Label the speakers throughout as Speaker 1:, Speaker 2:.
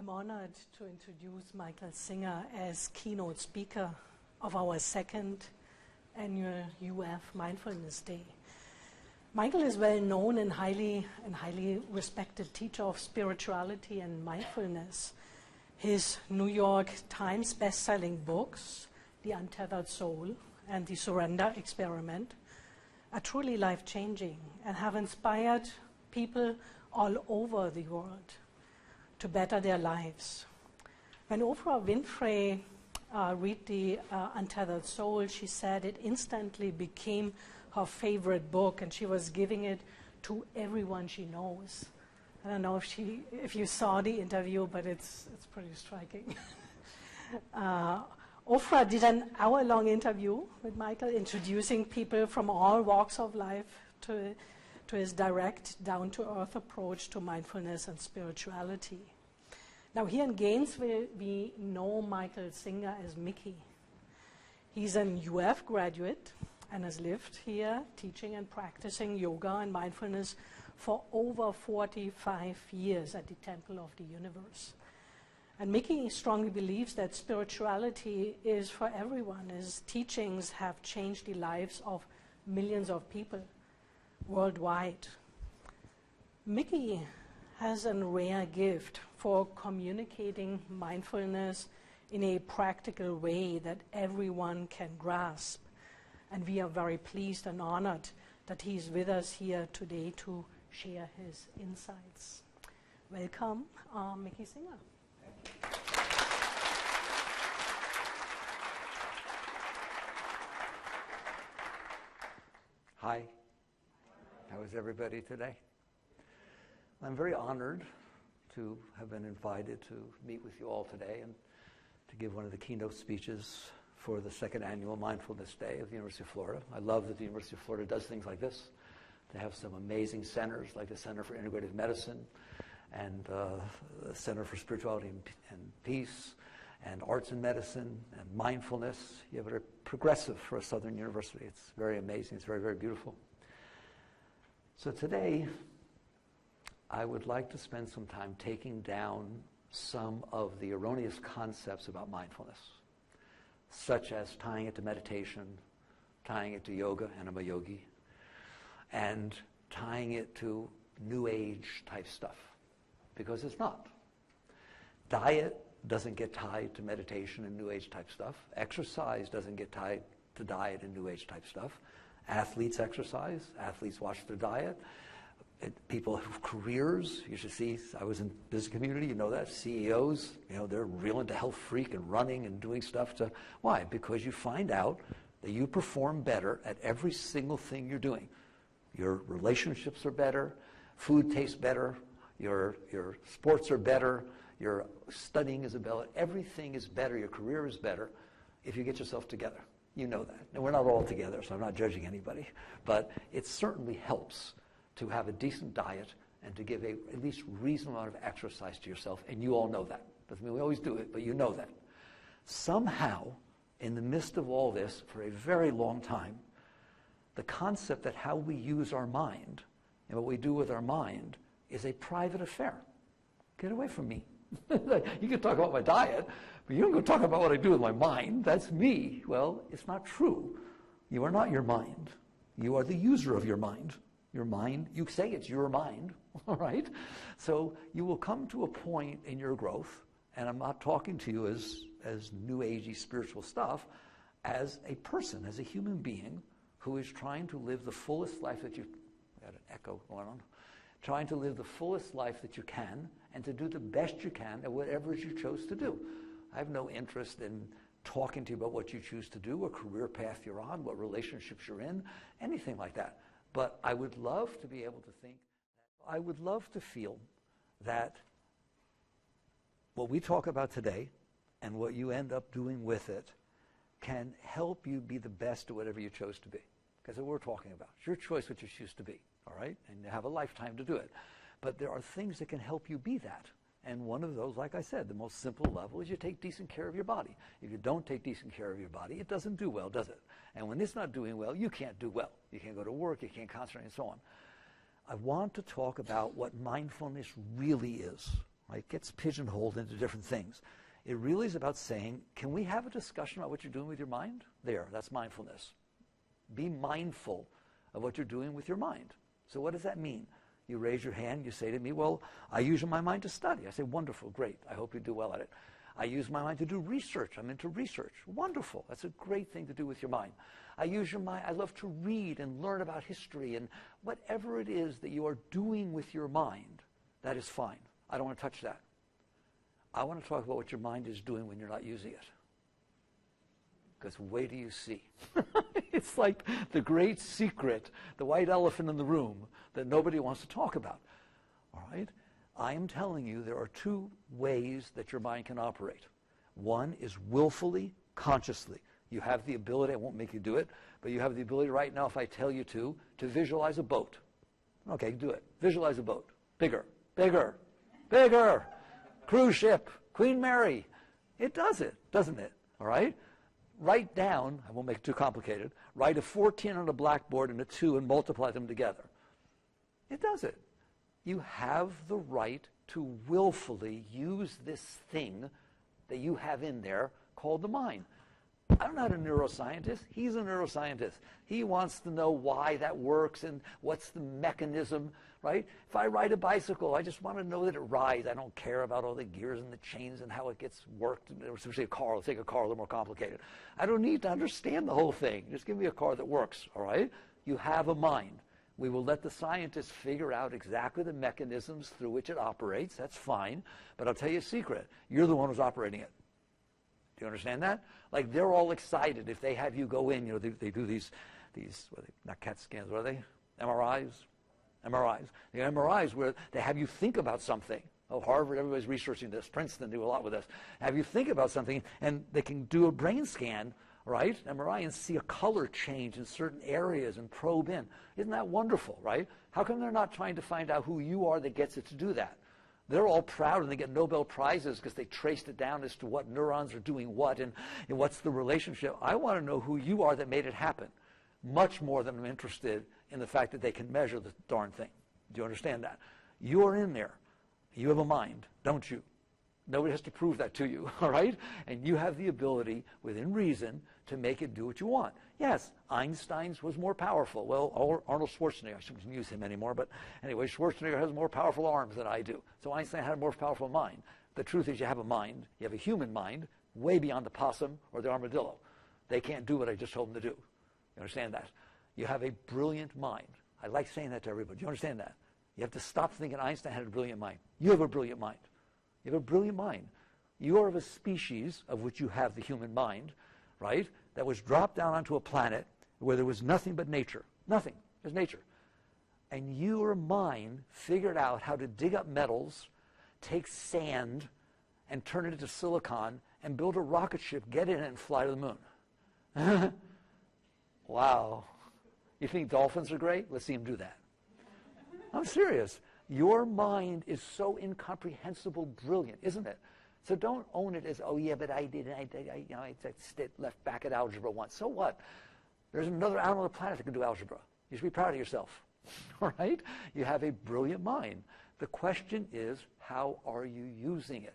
Speaker 1: I'm honored to introduce Michael Singer as keynote speaker of our second annual UF Mindfulness Day. Michael is well known and highly respected teacher of spirituality and mindfulness. His New York Times best-selling books, The Untethered Soul and The Surrender Experiment, are truly life-changing and have inspired people all over the world to better their lives. When Oprah Winfrey read The Untethered Soul, she said it instantly became her favorite book, and she was giving it to everyone she knows. I don't know if you saw the interview, but it's pretty striking. Oprah did an hour-long interview with Michael, introducing people from all walks of life to his direct, down-to-earth approach to mindfulness and spirituality. Now, here in Gainesville, we know Michael Singer as Mickey. He's an UF graduate and has lived here teaching and practicing yoga and mindfulness for over 45 years at the Temple of the Universe. And Mickey strongly believes that spirituality is for everyone. His teachings have changed the lives of millions of people worldwide. Mickey has a rare gift for communicating mindfulness in a practical way that everyone can grasp. And we are very pleased and honored that he is with us here today to share his insights. Welcome, Mickey Singer.
Speaker 2: Thank you. Hi. How is everybody today? I'm very honored to have been invited to meet with you all today and to give one of the keynote speeches for the second annual Mindfulness Day of the University of Florida. I love that the University of Florida does things like this. They have some amazing centers like the Center for Integrative Medicine and the Center for Spirituality and Peace and Arts and Medicine and Mindfulness. You have a progressive for a Southern university. It's very amazing. It's very, very beautiful. So today, I would like to spend some time taking down some of the erroneous concepts about mindfulness, such as tying it to meditation, tying it to yoga, and I'm a yogi, and tying it to New Age type stuff, because it's not. Diet doesn't get tied to meditation and New Age type stuff. Exercise doesn't get tied to diet and New Age type stuff. Athletes exercise, athletes watch their diet. People who have careers, you should see, I was in the business community, you know that, CEOs, they're real into health freak and running and doing stuff to, why? Because you find out that you perform better at every single thing you're doing. Your relationships are better, food tastes better, your sports are better, your studying is better, everything is better, your career is better if you get yourself together. You know that. And we're not all together, so I'm not judging anybody, but it certainly helps to have a decent diet and to give at least reasonable amount of exercise to yourself, and you all know that. Doesn't mean we always do it, but you know that. Somehow, in the midst of all this, for a very long time, the concept that how we use our mind and what we do with our mind is a private affair. Get away from me. You can talk about my diet, but you don't go talk about what I do with my mind. That's me. Well, it's not true. You are not your mind. You are the user of your mind. Your mind, you say it's your mind, all right? So you will come to a point in your growth, and I'm not talking to you as new agey spiritual stuff, as a person, as a human being who is trying to live the fullest life that you, got an echo going on, trying to live the fullest life that you can and to do the best you can at whatever you chose to do. I have no interest in talking to you about what you choose to do, what career path you're on, what relationships you're in, anything like that. But I would love to be able to think, I would love to feel that what we talk about today and what you end up doing with it can help you be the best at whatever you chose to be. Because that's what we're talking about. It's your choice what you choose to be, all right? And you have a lifetime to do it. But there are things that can help you be that. And one of those, like I said, the most simple level is you take decent care of your body. If you don't take decent care of your body, it doesn't do well, does it? And when it's not doing well, you can't do well. You can't go to work, you can't concentrate, and so on. I want to talk about what mindfulness really is, right? It gets pigeonholed into different things. It really is about saying, can we have a discussion about what you're doing with your mind? There, that's mindfulness. Be mindful of what you're doing with your mind. So what does that mean? You raise your hand, you say to me, well, I use my mind to study. I say, wonderful, great. I hope you do well at it. I use my mind to do research. I'm into research. Wonderful. That's a great thing to do with your mind. I use your mind. I love to read and learn about history, and whatever it is that you are doing with your mind, that is fine. I don't want to touch that. I want to talk about what your mind is doing when you're not using it. Because wait till you see. It's like the great secret, the white elephant in the room that nobody wants to talk about. All right? I am telling you there are two ways that your mind can operate. One is willfully, consciously. You have the ability, I won't make you do it, but you have the ability right now, if I tell you to visualize a boat. Okay, do it. Visualize a boat. Bigger, bigger, bigger. Cruise ship, Queen Mary. It does it, doesn't it? All right? Write down, I won't make it too complicated, write a 14 on a blackboard and a 2 and multiply them together. It does it. You have the right to willfully use this thing that you have in there called the mind. I'm not a neuroscientist. He's a neuroscientist. He wants to know why that works and what's the mechanism, right? If I ride a bicycle, I just want to know that it rides. I don't care about all the gears and the chains and how it gets worked, especially a car. Let's take a car a little more complicated. I don't need to understand the whole thing. Just give me a car that works, all right? You have a mind. We will let the scientists figure out exactly the mechanisms through which it operates. That's fine. But I'll tell you a secret. You're the one who's operating it. Do you understand that? Like, they're all excited if they have you go in. You know, they do these what are they, not CAT scans, what are they? MRIs? MRIs. The MRIs where they have you think about something. Oh, Harvard, everybody's researching this. Princeton do a lot with this. Have you think about something, and they can do a brain scan, right, MRI, and see a color change in certain areas and probe in. Isn't that wonderful, right? How come they're not trying to find out who you are that gets it to do that? They're all proud and they get Nobel Prizes because they traced it down as to what neurons are doing what and what's the relationship. I want to know who you are that made it happen, much more than I'm interested in the fact that they can measure the darn thing. Do you understand that? You're in there. You have a mind, don't you? Nobody has to prove that to you, all right? And you have the ability, within reason, to make it do what you want. Yes, Einstein's was more powerful. Well, Arnold Schwarzenegger, I shouldn't use him anymore, but anyway, Schwarzenegger has more powerful arms than I do. So Einstein had a more powerful mind. The truth is you have a mind, you have a human mind, way beyond the possum or the armadillo. They can't do what I just told them to do. You understand that? You have a brilliant mind. I like saying that to everybody. Do you understand that? You have to stop thinking Einstein had a brilliant mind. You have a brilliant mind. You have a brilliant mind. You are of a species of which you have the human mind, right, that was dropped down onto a planet where there was nothing but nature. Nothing. There's nature. And your mind figured out how to dig up metals, take sand, and turn it into silicon, and build a rocket ship, get in it, and fly to the moon. Wow. You think dolphins are great? Let's see them do that. I'm serious. Your mind is so incomprehensible brilliant, isn't it? So don't own it as, oh yeah, but I left back at algebra once. So what? There's another animal on the planet that can do algebra. You should be proud of yourself. All right? You have a brilliant mind. The question is, how are you using it?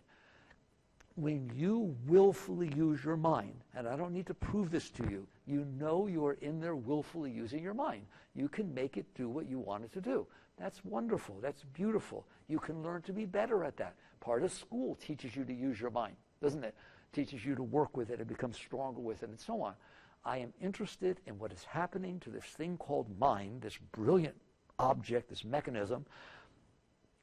Speaker 2: When you willfully use your mind, and I don't need to prove this to you, you know you are in there willfully using your mind. You can make it do what you want it to do. That's wonderful. That's beautiful. You can learn to be better at that. Part of school teaches you to use your mind, doesn't it? Teaches you to work with it and become stronger with it and so on. I am interested in what is happening to this thing called mind, this brilliant object, this mechanism,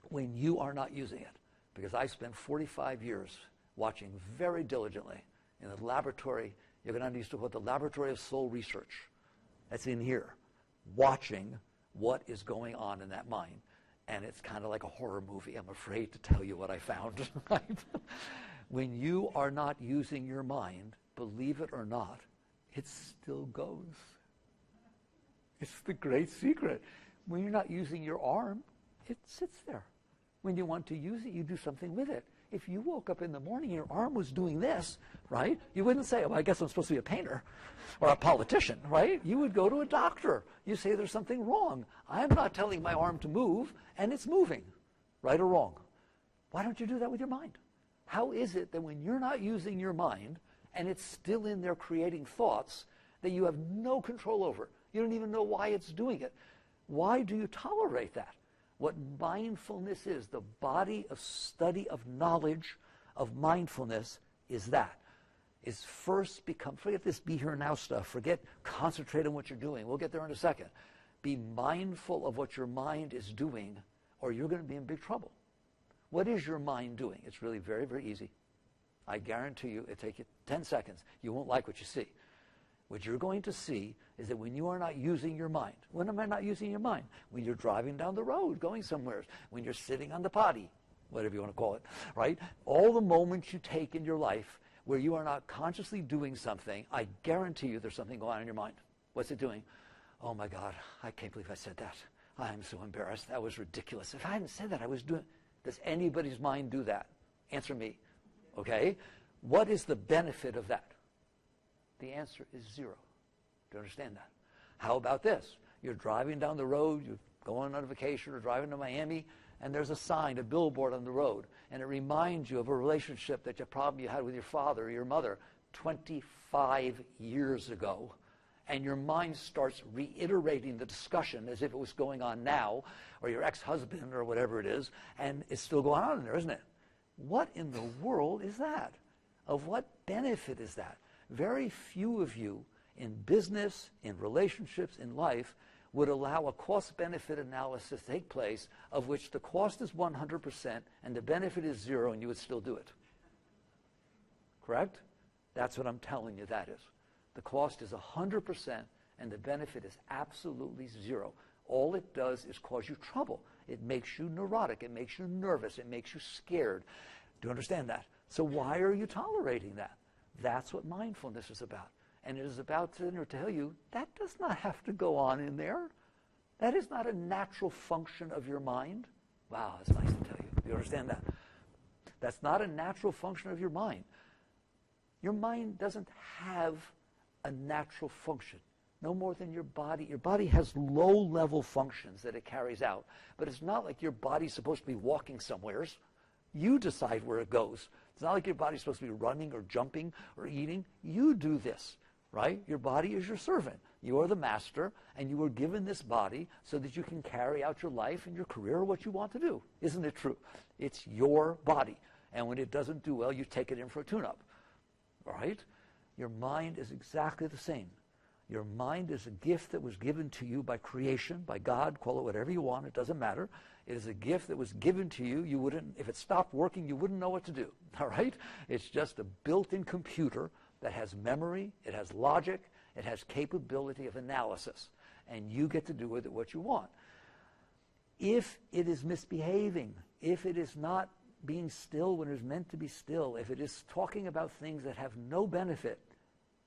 Speaker 2: when you are not using it. Because I spent 45 years watching very diligently in the laboratory. You're going to understand what the Laboratory of Soul Research, that's in here, watching what is going on in that mind. And it's kind of like a horror movie. I'm afraid to tell you what I found. When you are not using your mind, believe it or not, it still goes. It's the great secret. When you're not using your arm, it sits there. When you want to use it, you do something with it. If you woke up in the morning and your arm was doing this, right, you wouldn't say, oh, I guess I'm supposed to be a painter or a politician, right? You would go to a doctor. You say there's something wrong. I'm not telling my arm to move, and it's moving, right or wrong. Why don't you do that with your mind? How is it that when you're not using your mind and it's still in there creating thoughts that you have no control over? You don't even know why it's doing it. Why do you tolerate that? What mindfulness is, the body of study of knowledge of mindfulness is that. Is first become, forget this be here now stuff, forget concentrate on what you're doing. We'll get there in a second. Be mindful of what your mind is doing or you're going to be in big trouble. What is your mind doing? It's really very, very easy. I guarantee you it'll take you 10 seconds. You won't like what you see. What you're going to see is that when you are not using your mind, when am I not using your mind? When you're driving down the road, going somewhere, when you're sitting on the potty, whatever you want to call it, right? All the moments you take in your life where you are not consciously doing something, I guarantee you there's something going on in your mind. What's it doing? Oh my God, I can't believe I said that. I'm so embarrassed. That was ridiculous. If I hadn't said that, I was doing... Does anybody's mind do that? Answer me. Okay? What is the benefit of that? The answer is zero. Do you understand that? How about this? You're driving down the road, you're going on vacation or driving to Miami, and there's a sign, a billboard on the road, and it reminds you of a relationship that you had with your father or your mother 25 years ago, and your mind starts reiterating the discussion as if it was going on now, or your ex-husband or whatever it is, and it's still going on in there, isn't it? What in the world is that? Of what benefit is that? Very few of you in business, in relationships, in life, would allow a cost-benefit analysis to take place of which the cost is 100% and the benefit is zero, and you would still do it. Correct? That's what I'm telling you that is. The cost is 100% and the benefit is absolutely zero. All it does is cause you trouble. It makes you neurotic. It makes you nervous. It makes you scared. Do you understand that? So why are you tolerating that? That's what mindfulness is about. And it is about to tell you that does not have to go on in there. That is not a natural function of your mind. Wow, that's nice to tell you. Do you understand that? That's not a natural function of your mind. Your mind doesn't have a natural function, no more than your body. Your body has low-level functions that it carries out, but it's not like your body's supposed to be walking somewheres. You decide where it goes. It's not like your body's supposed to be running or jumping or eating. You do this, right? Your body is your servant. You are the master, and you were given this body so that you can carry out your life and your career or what you want to do. Isn't it true? It's your body, and when it doesn't do well, you take it in for a tune-up, right? Your mind is exactly the same. Your mind is a gift that was given to you by creation, by God, call it whatever you want, it doesn't matter. It is a gift that was given to you. You wouldn't, if it stopped working, you wouldn't know what to do, all right? It's just a built-in computer that has memory, it has logic, it has capability of analysis, and you get to do with it what you want. If it is misbehaving, if it is not being still when it is meant to be still, if it is talking about things that have no benefit,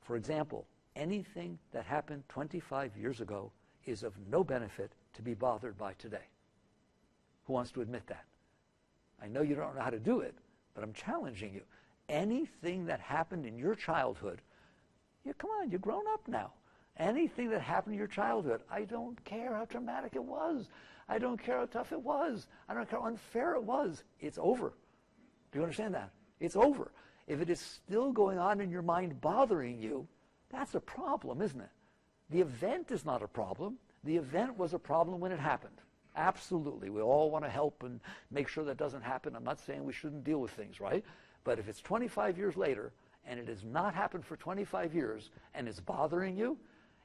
Speaker 2: for example, anything that happened 25 years ago is of no benefit to be bothered by today. Who wants to admit that? I know you don't know how to do it, but I'm challenging you. Anything that happened in your childhood, come on, you're grown up now. Anything that happened in your childhood, I don't care how traumatic it was. I don't care how tough it was. I don't care how unfair it was. It's over. Do you understand that? It's over. If it is still going on in your mind bothering you, that's a problem, isn't it? The event is not a problem. The event was a problem when it happened. Absolutely. We all want to help and make sure that doesn't happen. I'm not saying we shouldn't deal with things, right? But if it's 25 years later and it has not happened for 25 years and it's bothering you,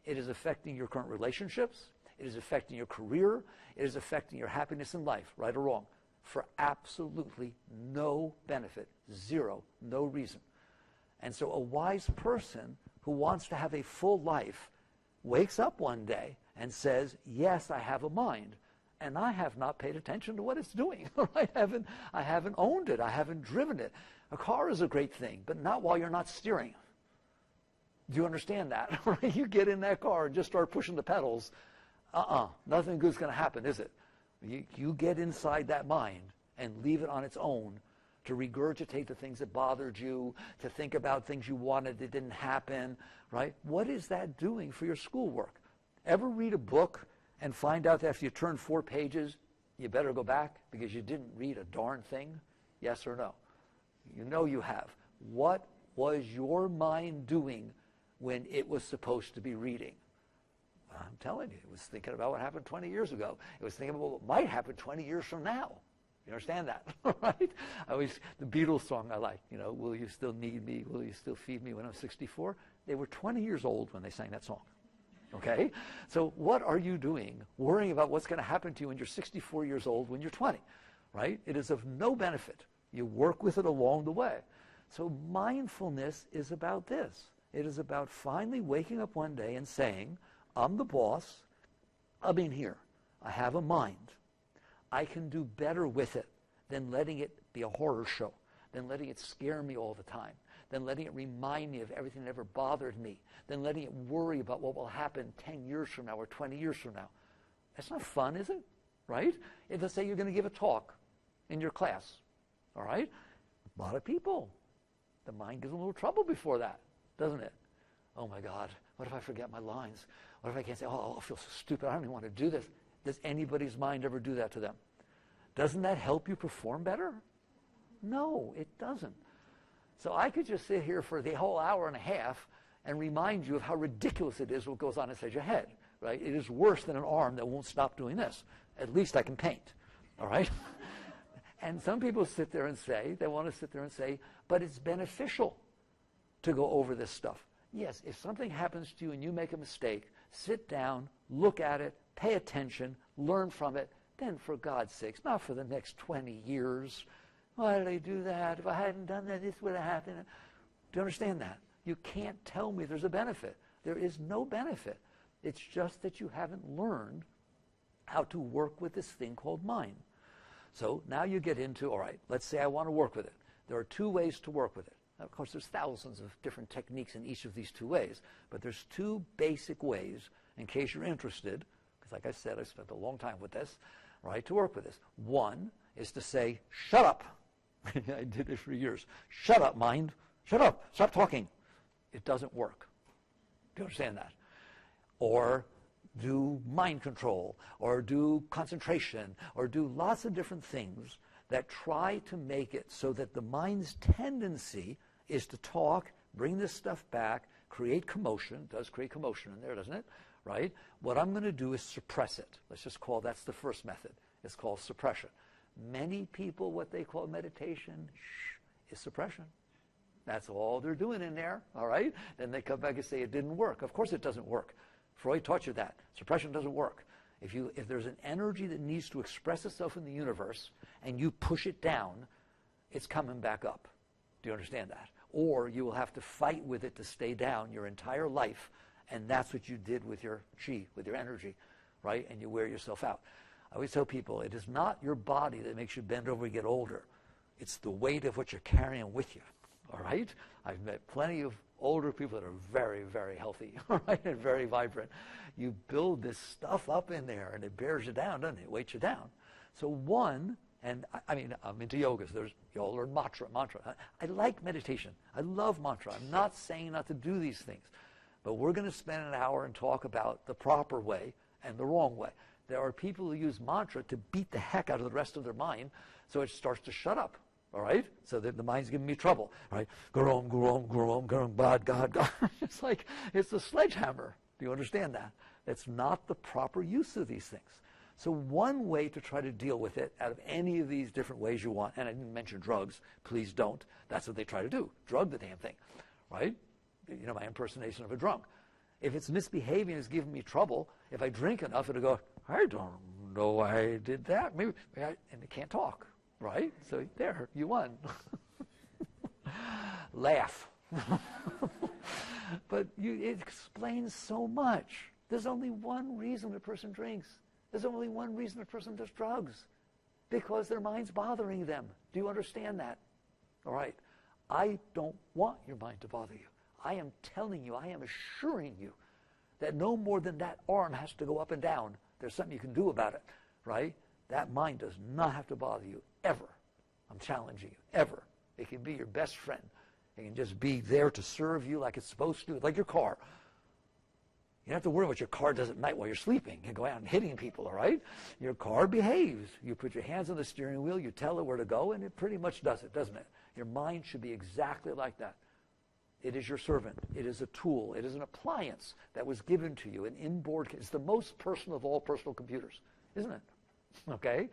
Speaker 2: it is affecting your current relationships, it is affecting your career, it is affecting your happiness in life, right or wrong, for absolutely no benefit, zero, no reason. And so a wise person who wants to have a full life wakes up one day and says, yes, I have a mind, and I have not paid attention to what it's doing. I haven't owned it. I haven't driven it. A car is a great thing, but not while you're not steering. Do you understand that? You get in that car and just start pushing the pedals. Nothing good's going to happen, is it? You get inside that mind and leave it on its own to regurgitate the things that bothered you, to think about things you wanted that didn't happen, right? What is that doing for your schoolwork? Ever read a book and find out that after you turn 4 pages, you better go back because you didn't read a darn thing? Yes or no? You know you have. What was your mind doing when it was supposed to be reading? I'm telling you, it was thinking about what happened 20 years ago. It was thinking about what might happen 20 years from now. You understand that, right? The Beatles song I like, will you still need me? Will you still feed me when I'm 64? They were 20 years old when they sang that song, okay? So what are you doing worrying about what's going to happen to you when you're 64 years old when you're 20, right? It is of no benefit. You work with it along the way. So mindfulness is about this. It is about finally waking up one day and saying, I'm the boss. I'm in here. I have a mind. I can do better with it than letting it be a horror show, than letting it scare me all the time, than letting it remind me of everything that ever bothered me, than letting it worry about what will happen 10 years from now or 20 years from now. That's not fun, is it? Right? If let's say you're going to give a talk in your class, all right? A lot of people, the mind gives them a little trouble before that, doesn't it? Oh my God, what if I forget my lines? What if I can't say, oh, I'll feel so stupid, I don't even want to do this. Does anybody's mind ever do that to them? Doesn't that help you perform better? No, it doesn't. So I could just sit here for the whole hour and a half and remind you of how ridiculous it is what goes on inside your head, right? It is worse than an arm that won't stop doing this. At least I can paint, all right? And some people sit there and say, they want to sit there and say, but it's beneficial to go over this stuff. Yes, if something happens to you and you make a mistake, sit down, look at it, pay attention, learn from it, then for God's sakes, not for the next 20 years. Why did I do that? If I hadn't done that, this would have happened. Do you understand that? You can't tell me there's a benefit. There is no benefit. It's just that you haven't learned how to work with this thing called mind. So now you get into, all right, let's say I want to work with it. There are two ways to work with it. Now, of course, there's thousands of different techniques in each of these two ways, but there's two basic ways, in case you're interested, because like I said, I spent a long time with this, right, to work with this. One is to say, shut up. I did it for years. Shut up, mind. Shut up. Stop talking. It doesn't work. Do you understand that? Or do mind control, or do concentration, or do lots of different things that try to make it so that the mind's tendency is to talk, bring this stuff back, create commotion. It does create commotion in there, doesn't it? Right? What I'm going to do is suppress it. Let's just call that's the first method. It's called suppression. Many people, what they call meditation, is suppression. That's all they're doing in there, all right? Then they come back and say it didn't work. Of course it doesn't work. Freud taught you that. Suppression doesn't work. If there's an energy that needs to express itself in the universe and you push it down, it's coming back up. Do you understand that? Or you will have to fight with it to stay down your entire life, and that's what you did with your chi, with your energy, right? And you wear yourself out. I always tell people, it is not your body that makes you bend over and get older. It's the weight of what you're carrying with you, all right? I've met plenty of older people that are very, very healthy, all right, and very vibrant. You build this stuff up in there, and it bears you down, doesn't it? It weights you down. So one, and I mean, I'm into yoga, so you all learn mantra. I like meditation. I love mantra. I'm not saying not to do these things, but we're going to spend an hour and talk about the proper way and the wrong way. There are people who use mantra to beat the heck out of the rest of their mind, so it starts to shut up. All right? So that the mind's giving me trouble. Right? Garom, garom, garom, garom, God, God, God. It's like, it's a sledgehammer. Do you understand that? That's not the proper use of these things. So one way to try to deal with it out of any of these different ways you want, and I didn't mention drugs, please don't. That's what they try to do. Drug the damn thing. Right? You know, my impersonation of a drunk. If it's misbehaving, it's giving me trouble, if I drink enough, it'll go, I don't know I did that. Maybe and it can't talk. Right? So there, you won. Laugh. But it explains so much. There's only one reason a person drinks. There's only one reason a person does drugs. Because their mind's bothering them. Do you understand that? All right. I don't want your mind to bother you. I am telling you, I am assuring you that no more than that arm has to go up and down. There's something you can do about it. Right? That mind does not have to bother you, ever. I'm challenging you, ever. It can be your best friend. It can just be there to serve you like it's supposed to, like your car. You don't have to worry what your car does at night while you're sleeping and go out and hitting people, all right? Your car behaves. You put your hands on the steering wheel, you tell it where to go, and it pretty much does it, doesn't it? Your mind should be exactly like that. It is your servant. It is a tool. It is an appliance that was given to you, an inboard. It's the most personal of all personal computers, isn't it? Okay?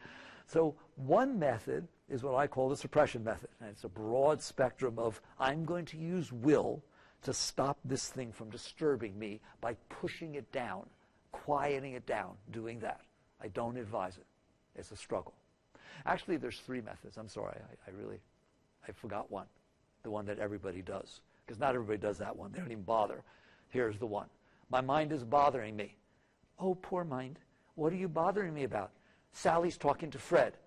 Speaker 2: So one method is what I call the suppression method. And it's a broad spectrum of I'm going to use will to stop this thing from disturbing me by pushing it down, quieting it down, doing that. I don't advise it. It's a struggle. Actually, there's 3 methods. I'm sorry. I forgot one, the one that everybody does. Because not everybody does that one. They don't even bother. Here's the one. My mind is bothering me. Oh, poor mind. What are you bothering me about? Sally's talking to Fred.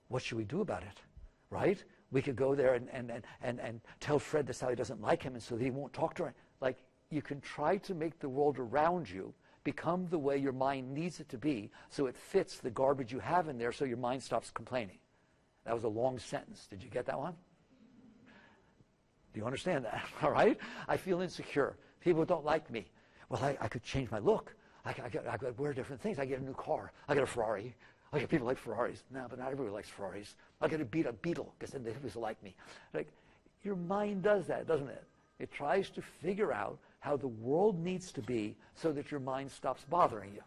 Speaker 2: What should we do about it? Right? We could go there and tell Fred that Sally doesn't like him and so that he won't talk to her. Like, you can try to make the world around you become the way your mind needs it to be so it fits the garbage you have in there so your mind stops complaining. That was a long sentence. Did you get that one? Do you understand that? All right? I feel insecure. People don't like me. Well, I could change my look. I could wear different things. I get a new car. I get a Ferrari. I get people like Ferraris. No, but not everybody likes Ferraris. I get a Beetle because then they always like me. Like, your mind does that, doesn't it? It tries to figure out how the world needs to be so that your mind stops bothering you.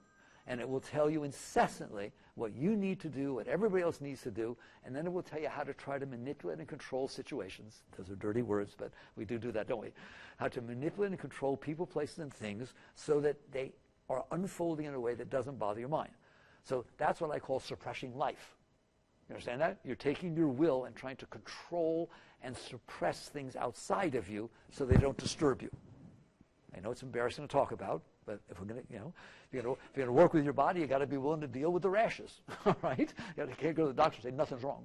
Speaker 2: And it will tell you incessantly what you need to do, what everybody else needs to do, and then it will tell you how to try to manipulate and control situations. Those are dirty words, but we do that, don't we? How to manipulate and control people, places, and things so that they are unfolding in a way that doesn't bother your mind. So that's what I call suppressing life. You understand that? You're taking your will and trying to control and suppress things outside of you so they don't disturb you. I know it's embarrassing to talk about, but if we're going to, if you're going to work with your body, you got to be willing to deal with the rashes, right? You can't go to the doctor and say nothing's wrong,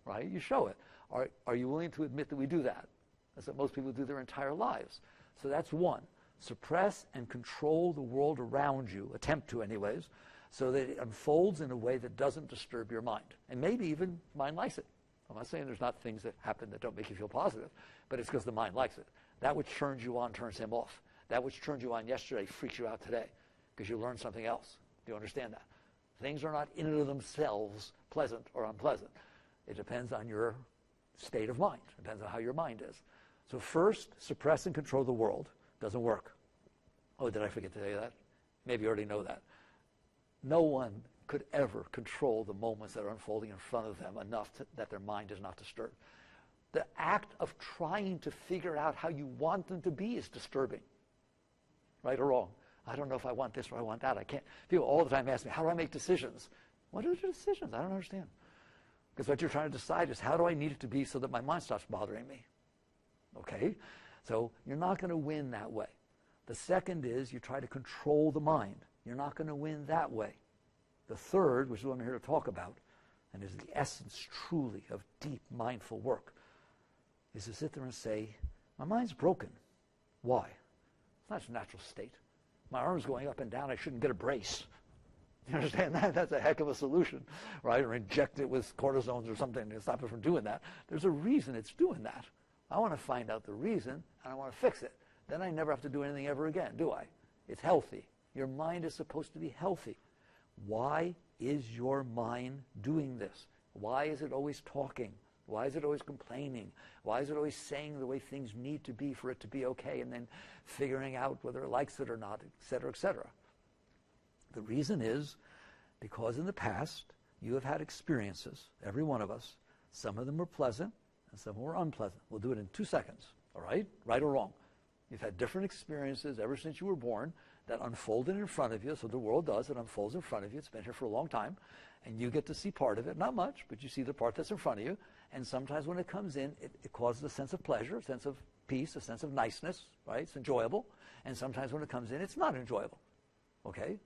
Speaker 2: right? You show it. Are you willing to admit that we do that? That's what most people do their entire lives. So that's one. Suppress and control the world around you, attempt to anyways, so that it unfolds in a way that doesn't disturb your mind. And maybe even mind likes it. I'm not saying there's not things that happen that don't make you feel positive, but it's because the mind likes it. That which turns you on turns him off. That which turned you on yesterday freaks you out today because you learned something else. Do you understand that? Things are not in and of themselves pleasant or unpleasant. It depends on your state of mind. It depends on how your mind is. So first, suppress and control the world. Doesn't work. Oh, did I forget to tell you that? Maybe you already know that. No one could ever control the moments that are unfolding in front of them enough that their mind is not disturbed. The act of trying to figure out how you want them to be is disturbing. Right or wrong? I don't know if I want this or I want that. I can't. People all the time ask me, how do I make decisions? What are your decisions? I don't understand. Because what you're trying to decide is how do I need it to be so that my mind stops bothering me? Okay? So you're not going to win that way. The second is you try to control the mind. You're not going to win that way. The third, which is what I'm here to talk about, and is the essence truly of deep mindful work, is to sit there and say, my mind's broken. Why? It's not its natural state. My arm's going up and down. I shouldn't get a brace. You understand that? That's a heck of a solution, right? Or inject it with cortisones or something to stop it from doing that. There's a reason it's doing that. I want to find out the reason, and I want to fix it. Then I never have to do anything ever again, do I? It's healthy. Your mind is supposed to be healthy. Why is your mind doing this? Why is it always talking? Why is it always complaining? Why is it always saying the way things need to be for it to be okay and then figuring out whether it likes it or not, et cetera, et cetera? The reason is because in the past you have had experiences, every one of us. Some of them were pleasant and some were unpleasant. We'll do it in 2 seconds, all right? Right or wrong. You've had different experiences ever since you were born that unfolded in front of you. So the world does. It unfolds in front of you. It's been here for a long time. And you get to see part of it. Not much, but you see the part that's in front of you. And sometimes when it comes in, it causes a sense of pleasure, a sense of peace, a sense of niceness, right? It's enjoyable. And sometimes when it comes in, it's not enjoyable. Okay?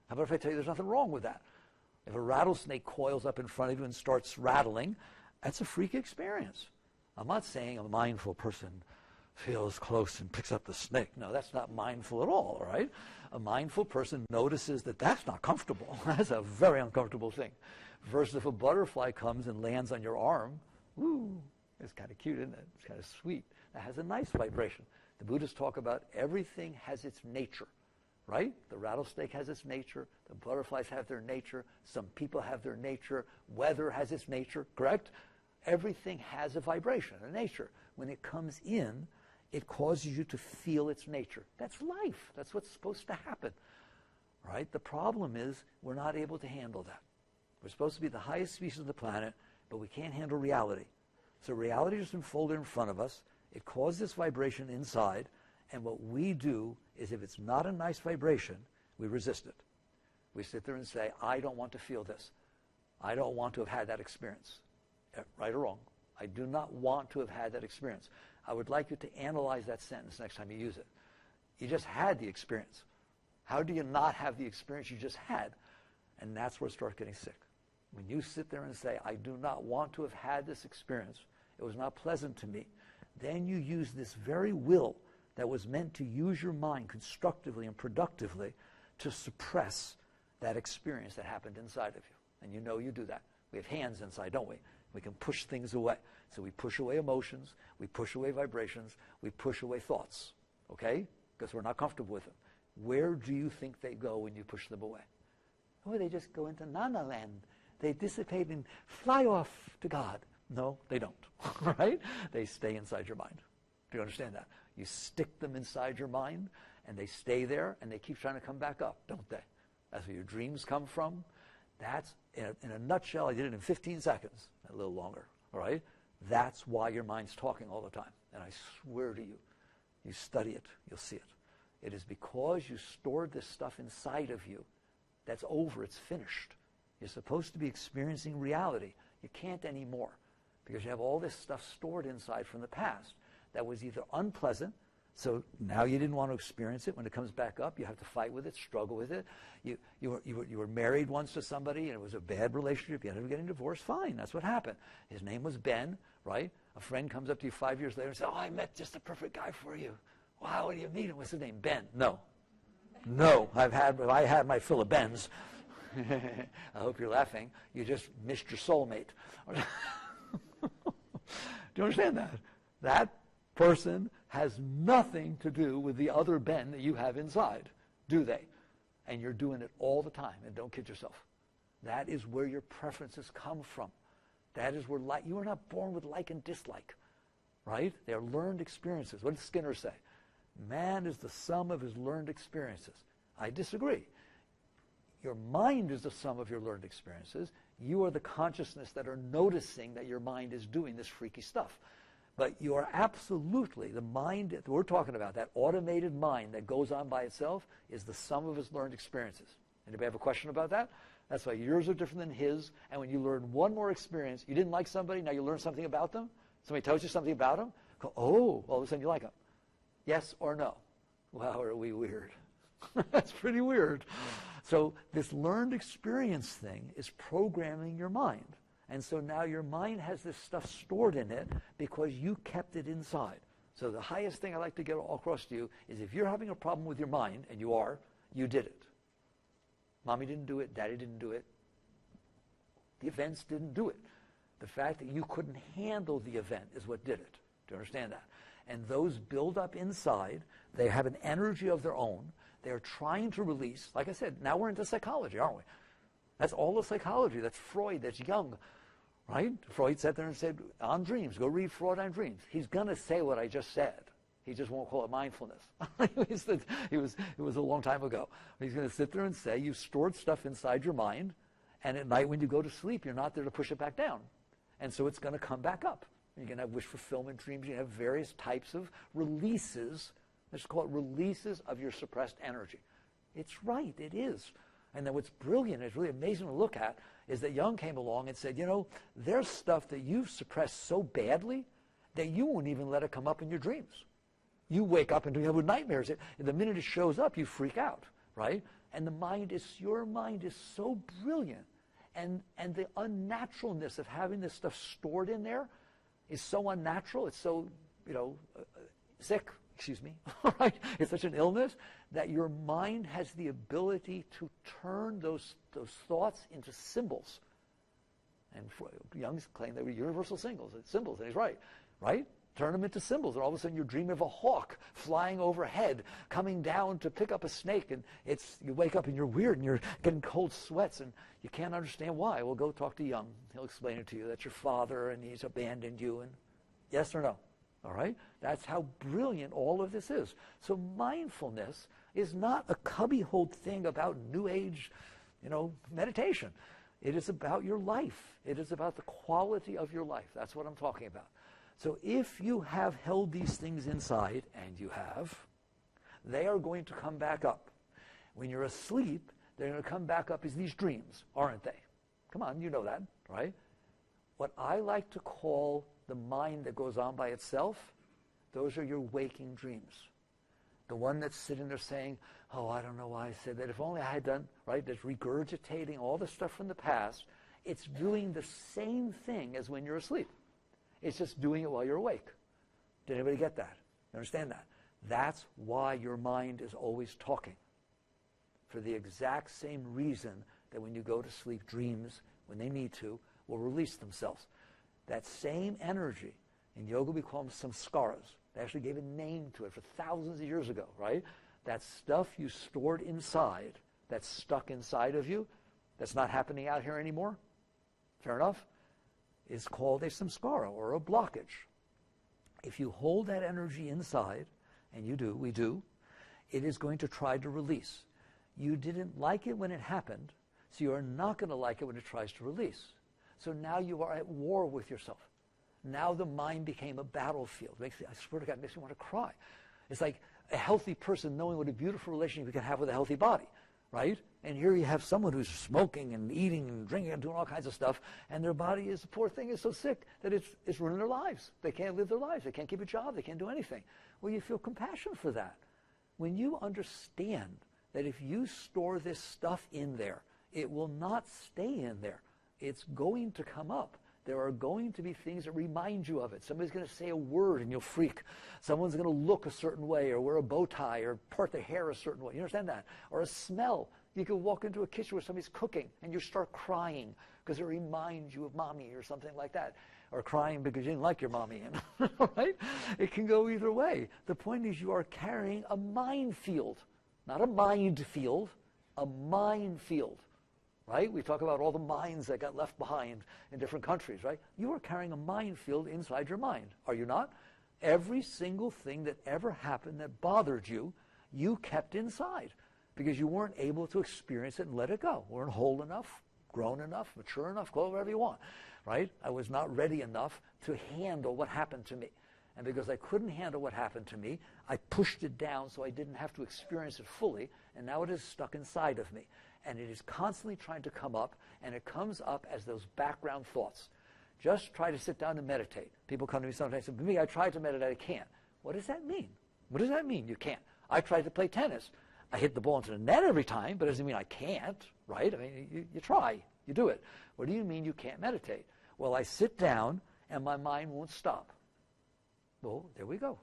Speaker 2: How about if I tell you there's nothing wrong with that? If a rattlesnake coils up in front of you and starts rattling, that's a freak experience. I'm not saying a mindful person feels close and picks up the snake. No, that's not mindful at all right? A mindful person notices that that's not comfortable. That's a very uncomfortable thing. Versus if a butterfly comes and lands on your arm, ooh, it's kind of cute, isn't it? It's kind of sweet. That has a nice vibration. The Buddhists talk about everything has its nature. right? The rattlesnake has its nature. The butterflies have their nature. Some people have their nature. Weather has its nature, correct? Everything has a vibration, a nature. When it comes in, it causes you to feel its nature. That's life. That's what's supposed to happen, right? The problem is we're not able to handle that. We're supposed to be the highest species on the planet, but we can't handle reality. So reality is unfolded in front of us. It causes this vibration inside, and what we do is if it's not a nice vibration, we resist it. We sit there and say, I don't want to feel this. I don't want to have had that experience. Right or wrong, I do not want to have had that experience. I would like you to analyze that sentence next time you use it. You just had the experience. How do you not have the experience you just had? And that's where it starts getting sick. When you sit there and say, I do not want to have had this experience, it was not pleasant to me, then you use this very will that was meant to use your mind constructively and productively to suppress that experience that happened inside of you. And you know you do that. We have hands inside, don't we? We can push things away. So we push away emotions, we push away vibrations, we push away thoughts, okay? Because we're not comfortable with them. Where do you think they go when you push them away? Oh, they just go into Nana land. They dissipate and fly off to God. No, they don't, right? They stay inside your mind. Do you understand that? You stick them inside your mind, and they stay there, and they keep trying to come back up, don't they? That's where your dreams come from. That's, in a nutshell, I did it in 15 seconds, a little longer, all right? That's why your mind's talking all the time. And I swear to you, you study it, you'll see it. It is because you stored this stuff inside of you. That's over, it's finished. You're supposed to be experiencing reality. You can't anymore because you have all this stuff stored inside from the past that was either unpleasant, so now you didn't want to experience it. When it comes back up, you have to fight with it, struggle with it. You were married once to somebody, and it was a bad relationship. You ended up getting divorced. Fine, that's what happened. His name was Ben, right? A friend comes up to you 5 years later and says, oh, I met just the perfect guy for you. Wow, what do you meet him? What's his name? Ben. No. No, I had my fill of Bens. I hope you're laughing. You just missed your soulmate. Do you understand that? That person has nothing to do with the other Ben that you have inside, do they? And you're doing it all the time, and don't kid yourself. That is where your preferences come from. That is where you are not born with like and dislike, right? They are learned experiences. What did Skinner say? Man is the sum of his learned experiences. I disagree. Your mind is the sum of your learned experiences. You are the consciousness that are noticing that your mind is doing this freaky stuff. But you are absolutely, the mind that we're talking about, that automated mind that goes on by itself, is the sum of his learned experiences. Anybody have a question about that? That's why yours are different than his. And when you learn one more experience, you didn't like somebody, now you learn something about them. Somebody tells you something about them. Go, oh, all of a sudden you like them. Yes or no? Wow, are we weird? That's pretty weird. So this learned experience thing is programming your mind. And so now your mind has this stuff stored in it because you kept it inside. So the highest thing I like to get across to you is if you're having a problem with your mind, and you are, you did it. Mommy didn't do it. Daddy didn't do it. The events didn't do it. The fact that you couldn't handle the event is what did it. Do you understand that? And those build up inside. They have an energy of their own. They're trying to release. Like I said, now we're into psychology, aren't we? That's all the psychology. That's Freud. That's Jung. Right? Freud sat there and said, on dreams, go read Freud on dreams. He's going to say what I just said. He just won't call it mindfulness. It was a long time ago. He's going to sit there and say, you've stored stuff inside your mind, and at night when you go to sleep, you're not there to push it back down. And so it's going to come back up. You're going to have wish fulfillment dreams. You have various types of releases. Let's call it releases of your suppressed energy. It's right. It is. And then what's brilliant, it's really amazing to look at, is that Jung came along and said, you know, there's stuff that you've suppressed so badly that you won't even let it come up in your dreams. You wake up and you have nightmares. The minute it shows up, you freak out, right? And your mind is so brilliant. And the unnaturalness of having this stuff stored in there is so unnatural. It's so, sick. Excuse me, right? It's such an illness that your mind has the ability to turn those thoughts into symbols. And Jung's claimed they were universal symbols, and he's right? Turn them into symbols, and all of a sudden you're dreaming of a hawk flying overhead, coming down to pick up a snake, and you wake up and you're weird, and you're getting cold sweats, and you can't understand why. Well, go talk to Young. He'll explain it to you. That's your father, and he's abandoned you, and yes or no? All right? That's how brilliant all of this is. So mindfulness is not a cubbyhole thing about New Age, meditation. It is about your life. It is about the quality of your life. That's what I'm talking about. So if you have held these things inside, and you have, they are going to come back up. When you're asleep, they're going to come back up as these dreams, aren't they? Come on, you know that, right? What I like to call the mind that goes on by itself, those are your waking dreams. The one that's sitting there saying, oh, I don't know why I said that. If only I had done, right? That's regurgitating all the stuff from the past. It's doing the same thing as when you're asleep. It's just doing it while you're awake. Did anybody get that? You understand that? That's why your mind is always talking. For the exact same reason that when you go to sleep, dreams, when they need to, will release themselves. That same energy, in yoga we call them samskaras. They actually gave a name to it for thousands of years ago, right? That stuff you stored inside, that's stuck inside of you, that's not happening out here anymore, fair enough, is called a samskara, or a blockage. If you hold that energy inside, and you do, we do, it is going to try to release. You didn't like it when it happened, so you are not going to like it when it tries to release. So now you are at war with yourself. Now the mind became a battlefield. I swear to God, it makes me want to cry. It's like a healthy person knowing what a beautiful relationship you can have with a healthy body, right? And here you have someone who's smoking and eating and drinking and doing all kinds of stuff, and their body the poor thing is so sick that it's ruining their lives. They can't live their lives. They can't keep a job. They can't do anything. Well, you feel compassion for that. When you understand that if you store this stuff in there, it will not stay in there. It's going to come up. There are going to be things that remind you of it. Somebody's going to say a word and you'll freak. Someone's going to look a certain way or wear a bow tie or part their hair a certain way. You understand that? Or a smell. You could walk into a kitchen where somebody's cooking and you start crying because it reminds you of mommy or something like that. Or crying because you didn't like your mommy. Right? It can go either way. The point is you are carrying a minefield. Not a mind field, a minefield. Right? We talk about all the mines that got left behind in different countries, right? You are carrying a minefield inside your mind, are you not? Every single thing that ever happened that bothered you, you kept inside because you weren't able to experience it and let it go. Weren't whole enough, grown enough, mature enough, call it whatever you want, right? I was not ready enough to handle what happened to me. And because I couldn't handle what happened to me, I pushed it down so I didn't have to experience it fully, and now it is stuck inside of me. And it is constantly trying to come up, and it comes up as those background thoughts. Just try to sit down and meditate. People come to me sometimes and say, me, I tried to meditate, I can't. What does that mean? What does that mean, you can't? I tried to play tennis. I hit the ball into the net every time, but it doesn't mean I can't, right? I mean, you try, you do it. What do you mean you can't meditate? Well, I sit down, and my mind won't stop. Well, there we go.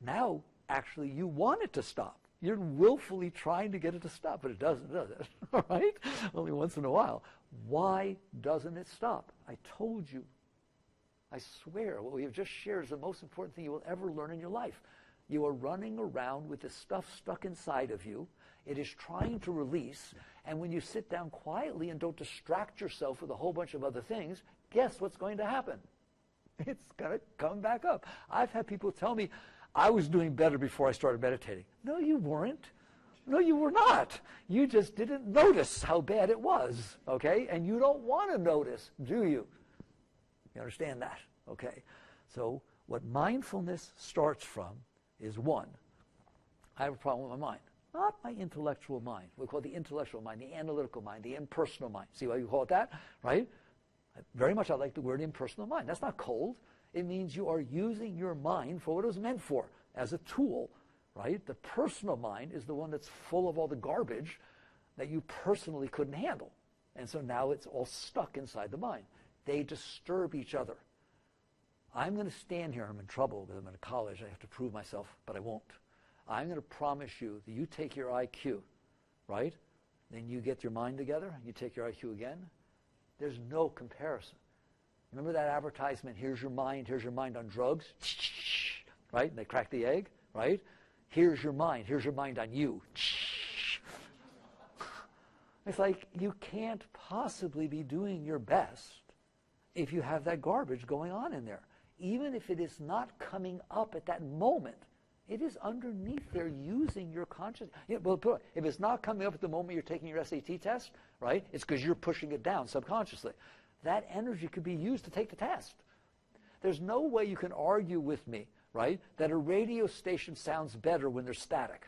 Speaker 2: Now, actually, you want it to stop. You're willfully trying to get it to stop, but it doesn't, does it? All right? Only once in a while. Why doesn't it stop? I told you. I swear, what we have just shared is the most important thing you will ever learn in your life. You are running around with this stuff stuck inside of you. It is trying to release, and when you sit down quietly and don't distract yourself with a whole bunch of other things, guess what's going to happen? It's going to come back up. I've had people tell me, I was doing better before I started meditating. No, you weren't. No, you were not. You just didn't notice how bad it was, okay? And you don't want to notice, do you? You understand that, okay? So what mindfulness starts from is, one, I have a problem with my mind. Not my intellectual mind. We call it the intellectual mind, the analytical mind, the impersonal mind. See why you call it that, right? Very much I like the word impersonal mind. That's not cold. It means you are using your mind for what it was meant for, as a tool, right? The personal mind is the one that's full of all the garbage that you personally couldn't handle. And so now it's all stuck inside the mind. They disturb each other. I'm going to stand here. I'm in trouble because I'm in college. I have to prove myself, but I won't. I'm going to promise you that you take your IQ, right? Then you get your mind together, and you take your IQ again. There's no comparison. Remember that advertisement, here's your mind on drugs, right? And they crack the egg, right? Here's your mind on you. It's like you can't possibly be doing your best if you have that garbage going on in there. Even if it is not coming up at that moment, it is underneath there using your consciousness. Well, if it's not coming up at the moment you're taking your SAT test, right, it's because you're pushing it down subconsciously. That energy could be used to take the test. There's no way you can argue with me, right, that a radio station sounds better when they're static.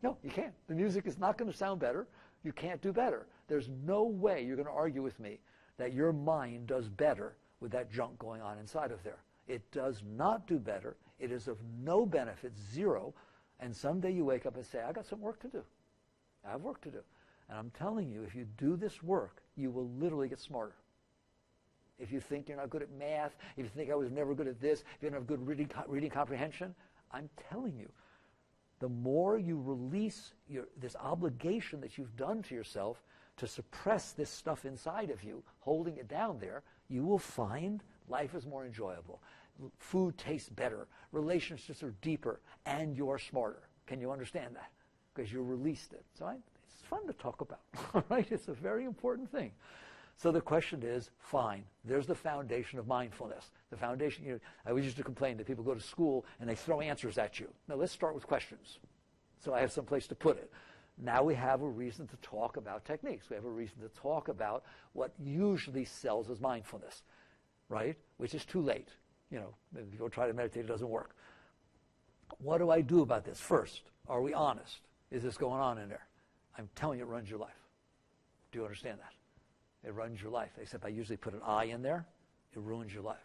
Speaker 2: No, you can't. The music is not going to sound better. You can't do better. There's no way you're going to argue with me that your mind does better with that junk going on inside of there. It does not do better. It is of no benefit, zero. And someday you wake up and say, I got some work to do. I have work to do. And I'm telling you, if you do this work, you will literally get smarter. If you think you're not good at math, if you think I was never good at this, if you don't have good reading comprehension, I'm telling you, the more you release this obligation that you've done to yourself to suppress this stuff inside of you, holding it down there, you will find life is more enjoyable. Food tastes better. Relationships are deeper. And you're smarter. Can you understand that? Because you released it. So it's fun to talk about. All right? It's a very important thing. So the question is, fine, there's the foundation of mindfulness. The foundation, I always used to complain that people go to school and they throw answers at you. Now let's start with questions. So I have some place to put it. Now we have a reason to talk about techniques. We have a reason to talk about what usually sells as mindfulness, right? Which is too late. If people try to meditate, it doesn't work. What do I do about this? First, are we honest? Is this going on in there? I'm telling you, it runs your life. Do you understand that? It runs your life. Except I usually put an I in there. It ruins your life.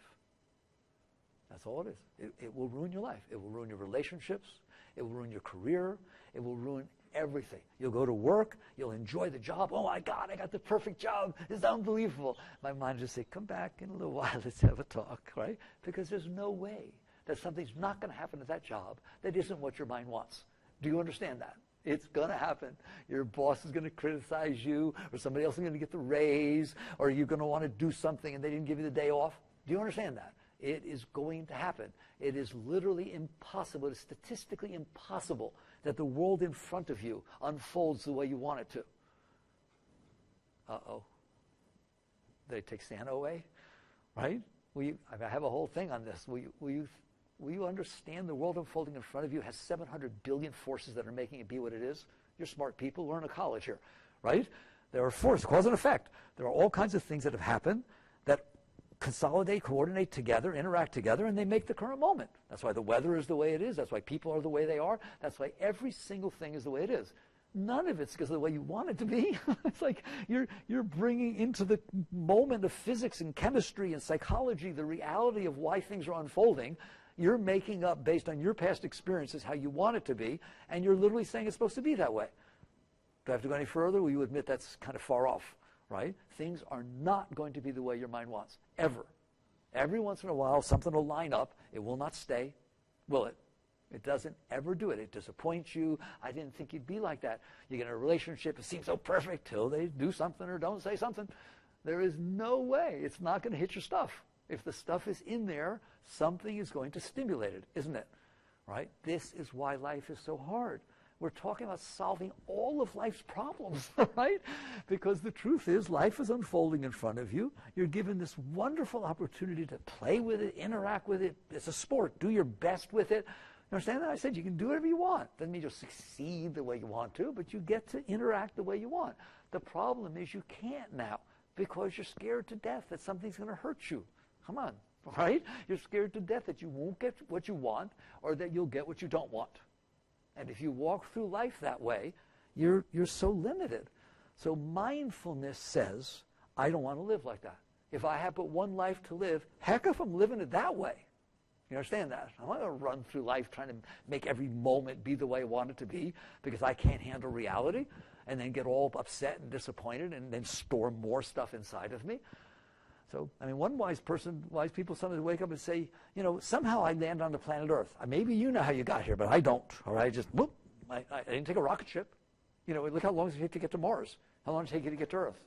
Speaker 2: That's all it is. It will ruin your life. It will ruin your relationships. It will ruin your career. It will ruin everything. You'll go to work. You'll enjoy the job. Oh, my God, I got the perfect job. It's unbelievable. My mind will just say, come back in a little while. Let's have a talk, right? Because there's no way that something's not going to happen at that job that isn't what your mind wants. Do you understand that? It's going to happen. Your boss is going to criticize you, or somebody else is going to get the raise, or you're going to want to do something and they didn't give you the day off. Do you understand that? It is going to happen. It is literally impossible. It is statistically impossible that the world in front of you unfolds the way you want it to. Uh-oh. Did they take Santa away? Right? I have a whole thing on this. Will you understand the world unfolding in front of you has 700 billion forces that are making it be what it is? You're smart people. We're in a college here, right? There are forces, cause and effect. There are all kinds of things that have happened that consolidate, coordinate together, interact together, and they make the current moment. That's why the weather is the way it is. That's why people are the way they are. That's why every single thing is the way it is. None of it's because of the way you want it to be. It's like you're bringing into the moment of physics and chemistry and psychology the reality of why things are unfolding. You're making up based on your past experiences how you want it to be, and you're literally saying it's supposed to be that way. Do I have to go any further? Will you admit that's kind of far off, right? Things are not going to be the way your mind wants, ever. Every once in a while, something will line up. It will not stay, will it? It doesn't ever do it. It disappoints you. I didn't think you'd be like that. You get in a relationship, it seems so perfect till they do something or don't say something. There is no way. It's not going to hit your stuff. If the stuff is in there, something is going to stimulate it, isn't it? Right? This is why life is so hard. We're talking about solving all of life's problems, right? Because the truth is, life is unfolding in front of you. You're given this wonderful opportunity to play with it, interact with it. It's a sport. Do your best with it. You understand that? I said you can do whatever you want. Doesn't mean you'll succeed the way you want to, but you get to interact the way you want. The problem is you can't now because you're scared to death that something's going to hurt you. Come on, right? You're scared to death that you won't get what you want or that you'll get what you don't want. And if you walk through life that way, you're so limited. So mindfulness says, I don't want to live like that. If I have but one life to live, heck if I'm living it that way. You understand that? I'm not going to run through life trying to make every moment be the way I want it to be because I can't handle reality and then get all upset and disappointed and then store more stuff inside of me. So, I mean, one wise people sometimes wake up and say, somehow I land on the planet Earth. Maybe you know how you got here, but I don't. Or I just, whoop, I didn't take a rocket ship. Look how long does it take to get to Mars? How long does it take you to get to Earth?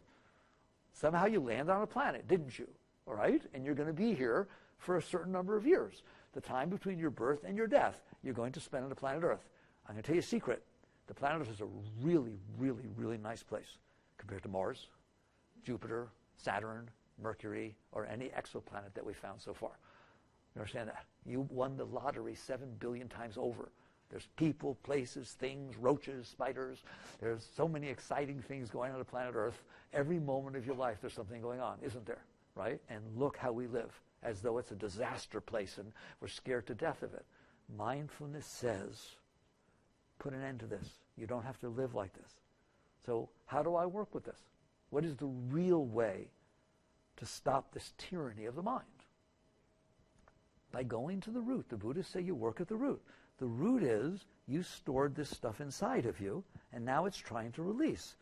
Speaker 2: Somehow you landed on a planet, didn't you? All right? And you're going to be here for a certain number of years. The time between your birth and your death, you're going to spend on the planet Earth. I'm going to tell you a secret. The planet Earth is a really, really, really nice place compared to Mars, Jupiter, Saturn, Mercury, or any exoplanet that we've found so far. You understand that? You won the lottery 7 billion times over. There's people, places, things, roaches, spiders. There's so many exciting things going on the planet Earth. Every moment of your life there's something going on, isn't there? Right? And look how we live, as though it's a disaster place and we're scared to death of it. Mindfulness says, put an end to this. You don't have to live like this. So how do I work with this? What is the real way to stop this tyranny of the mind? By going to the root. The Buddhists say you work at the root. The root is you stored this stuff inside of you, and now it's trying to release.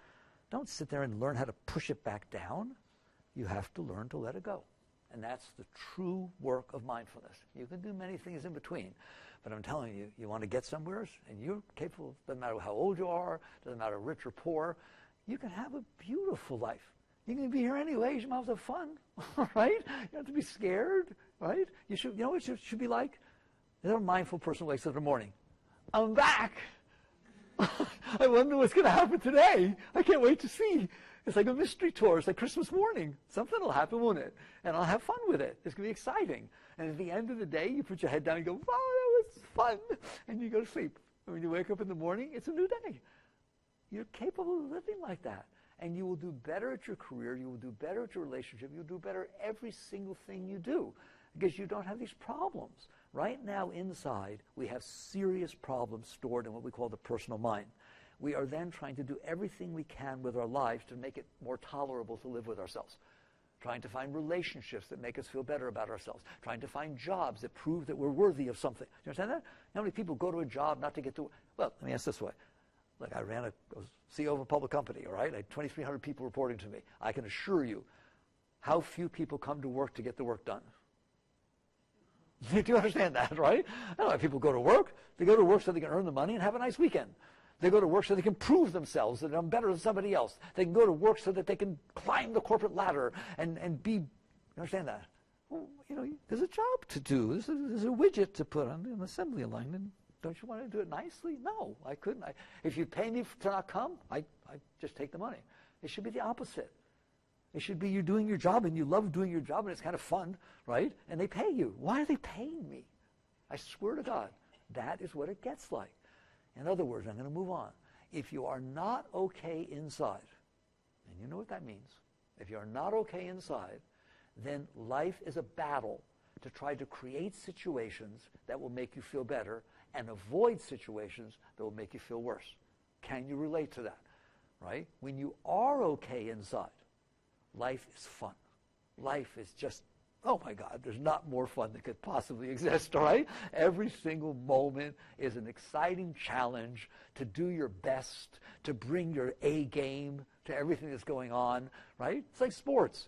Speaker 2: Don't sit there and learn how to push it back down. You have to learn to let it go. And that's the true work of mindfulness. You can do many things in between, but I'm telling you, you want to get somewhere, and you're capable, doesn't matter how old you are, doesn't matter rich or poor, you can have a beautiful life. You can be here anyways, you might as well have fun, right? You don't have to be scared, right? You know what it should be like? A mindful person wakes up in the morning. I'm back. I wonder what's going to happen today. I can't wait to see. It's like a mystery tour. It's like Christmas morning. Something will happen, won't it? And I'll have fun with it. It's going to be exciting. And at the end of the day, you put your head down and go, wow, that was fun. And you go to sleep. And when you wake up in the morning, it's a new day. You're capable of living like that. And you will do better at your career. You will do better at your relationship. You'll do better every single thing you do because you don't have these problems. Right now inside, we have serious problems stored in what we call the personal mind. We are then trying to do everything we can with our lives to make it more tolerable to live with ourselves. Trying to find relationships that make us feel better about ourselves. Trying to find jobs that prove that we're worthy of something. You understand that? How many people go to a job not to get to... Well, let me ask this way. Look, I was CEO of a public company, all right? I had 2,300 people reporting to me. I can assure you, how few people come to work to get the work done. Do you understand that, right? I don't know why people go to work. They go to work so they can earn the money and have a nice weekend. They go to work so they can prove themselves that I'm better than somebody else. They can go to work so that they can climb the corporate ladder and be, you understand that? Well, you know, there's a job to do. There's a widget to put on an assembly line. And don't you want to do it nicely? No, I couldn't. If you pay me to not come, I just take the money. It should be the opposite. It should be you're doing your job and you love doing your job and it's kind of fun, right? And they pay you. Why are they paying me? I swear to God, that is what it gets like. In other words, I'm going to move on. If you are not okay inside, and you know what that means, if you are not okay inside, then life is a battle to try to create situations that will make you feel better and avoid situations that will make you feel worse. Can you relate to that? Right? When you are okay inside, life is fun. Life is just, oh my God, there's not more fun that could possibly exist, all right? Every single moment is an exciting challenge to do your best, to bring your A game to everything that's going on, right? It's like sports.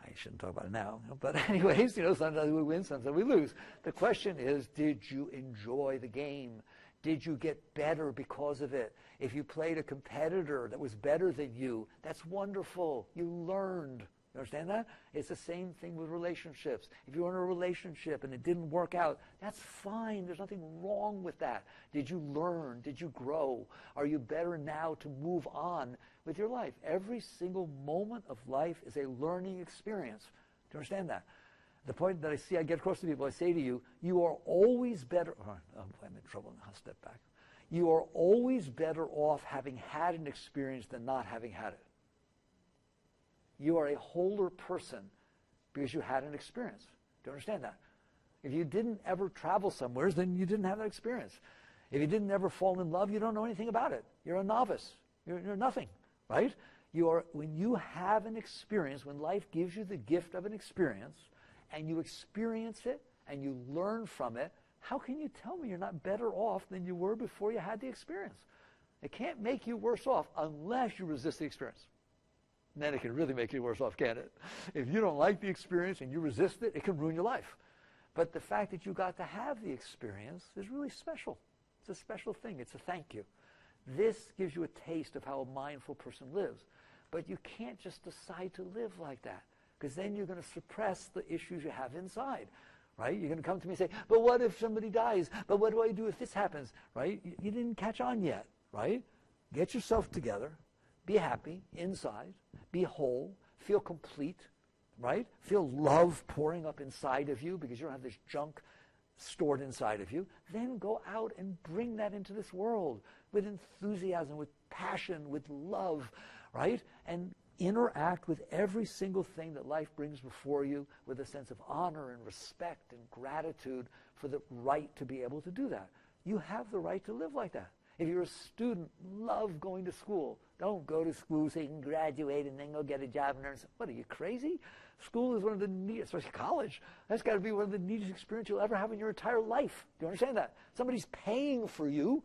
Speaker 2: I shouldn't talk about it now, but anyways, you know, sometimes we win, sometimes we lose. The question is, did you enjoy the game? Did you get better because of it? If you played a competitor that was better than you, that's wonderful. You learned. You understand that? It's the same thing with relationships. If you're in a relationship and it didn't work out, that's fine. There's nothing wrong with that. Did you learn? Did you grow? Are you better now to move on with your life? Every single moment of life is a learning experience. Do you understand that? The point that I get across to people, I say to you, you are always better... Oh, I'm in trouble now. I'll step back. You are always better off having had an experience than not having had it. You are a wholer person because you had an experience. Do you understand that? If you didn't ever travel somewhere, then you didn't have that experience. If you didn't ever fall in love, you don't know anything about it. You're a novice. You're nothing, right? When you have an experience, when life gives you the gift of an experience, and you experience it, and you learn from it, how can you tell me you're not better off than you were before you had the experience? It can't make you worse off unless you resist the experience. And then it can really make you worse off, can't it? If you don't like the experience and you resist it, it can ruin your life. But the fact that you got to have the experience is really special. It's a special thing. It's a thank you. This gives you a taste of how a mindful person lives. But you can't just decide to live like that, because then you're going to suppress the issues you have inside, right? You're going to come to me and say, but what if somebody dies? But what do I do if this happens, right? You didn't catch on yet, right? Get yourself together. Be happy inside. Be whole. Feel complete, right? Feel love pouring up inside of you because you don't have this junk stored inside of you. Then go out and bring that into this world with enthusiasm, with passion, with love, right? And interact with every single thing that life brings before you with a sense of honor and respect and gratitude for the right to be able to do that. You have the right to live like that. If you're a student, love going to school. Don't go to school so you can graduate and then go get a job and earn some. What, are you crazy? School is one of the neatest, especially college. That's got to be one of the neatest experiences you'll ever have in your entire life. Do you understand that? Somebody's paying for you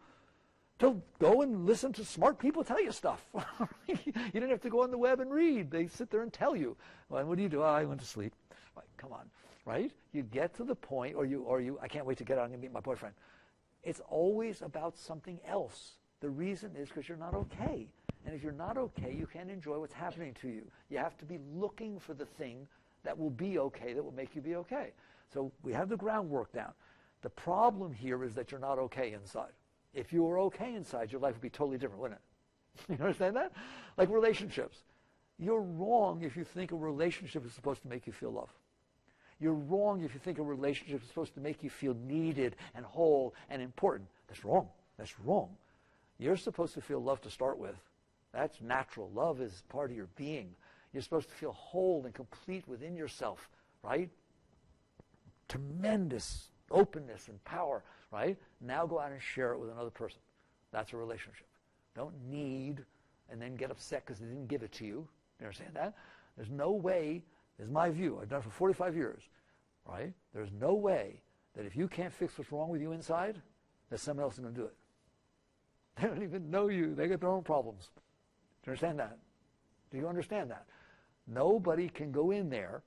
Speaker 2: to go and listen to smart people tell you stuff. You didn't have to go on the web and read. They sit there and tell you. Well, and what do? Oh, I went to sleep. Like, come on, right? You get to the point, or you, I can't wait to get out and meet my boyfriend. It's always about something else. The reason is because you're not okay. And if you're not okay, you can't enjoy what's happening to you. You have to be looking for the thing that will be okay, that will make you be okay. So we have the groundwork down. The problem here is that you're not okay inside. If you were okay inside, your life would be totally different, wouldn't it? You understand that? Like relationships. You're wrong if you think a relationship is supposed to make you feel love. You're wrong if you think a relationship is supposed to make you feel needed and whole and important. That's wrong. That's wrong. You're supposed to feel love to start with. That's natural. Love is part of your being. You're supposed to feel whole and complete within yourself, right? Tremendous openness and power, right? Now go out and share it with another person. That's a relationship. Don't need and then get upset because they didn't give it to you. You understand that? There's no way, this is my view, I've done it for 45 years, right? There's no way that if you can't fix what's wrong with you inside, that someone else is going to do it. They don't even know you. They got their own problems. Do you understand that? Do you understand that? Nobody can go in there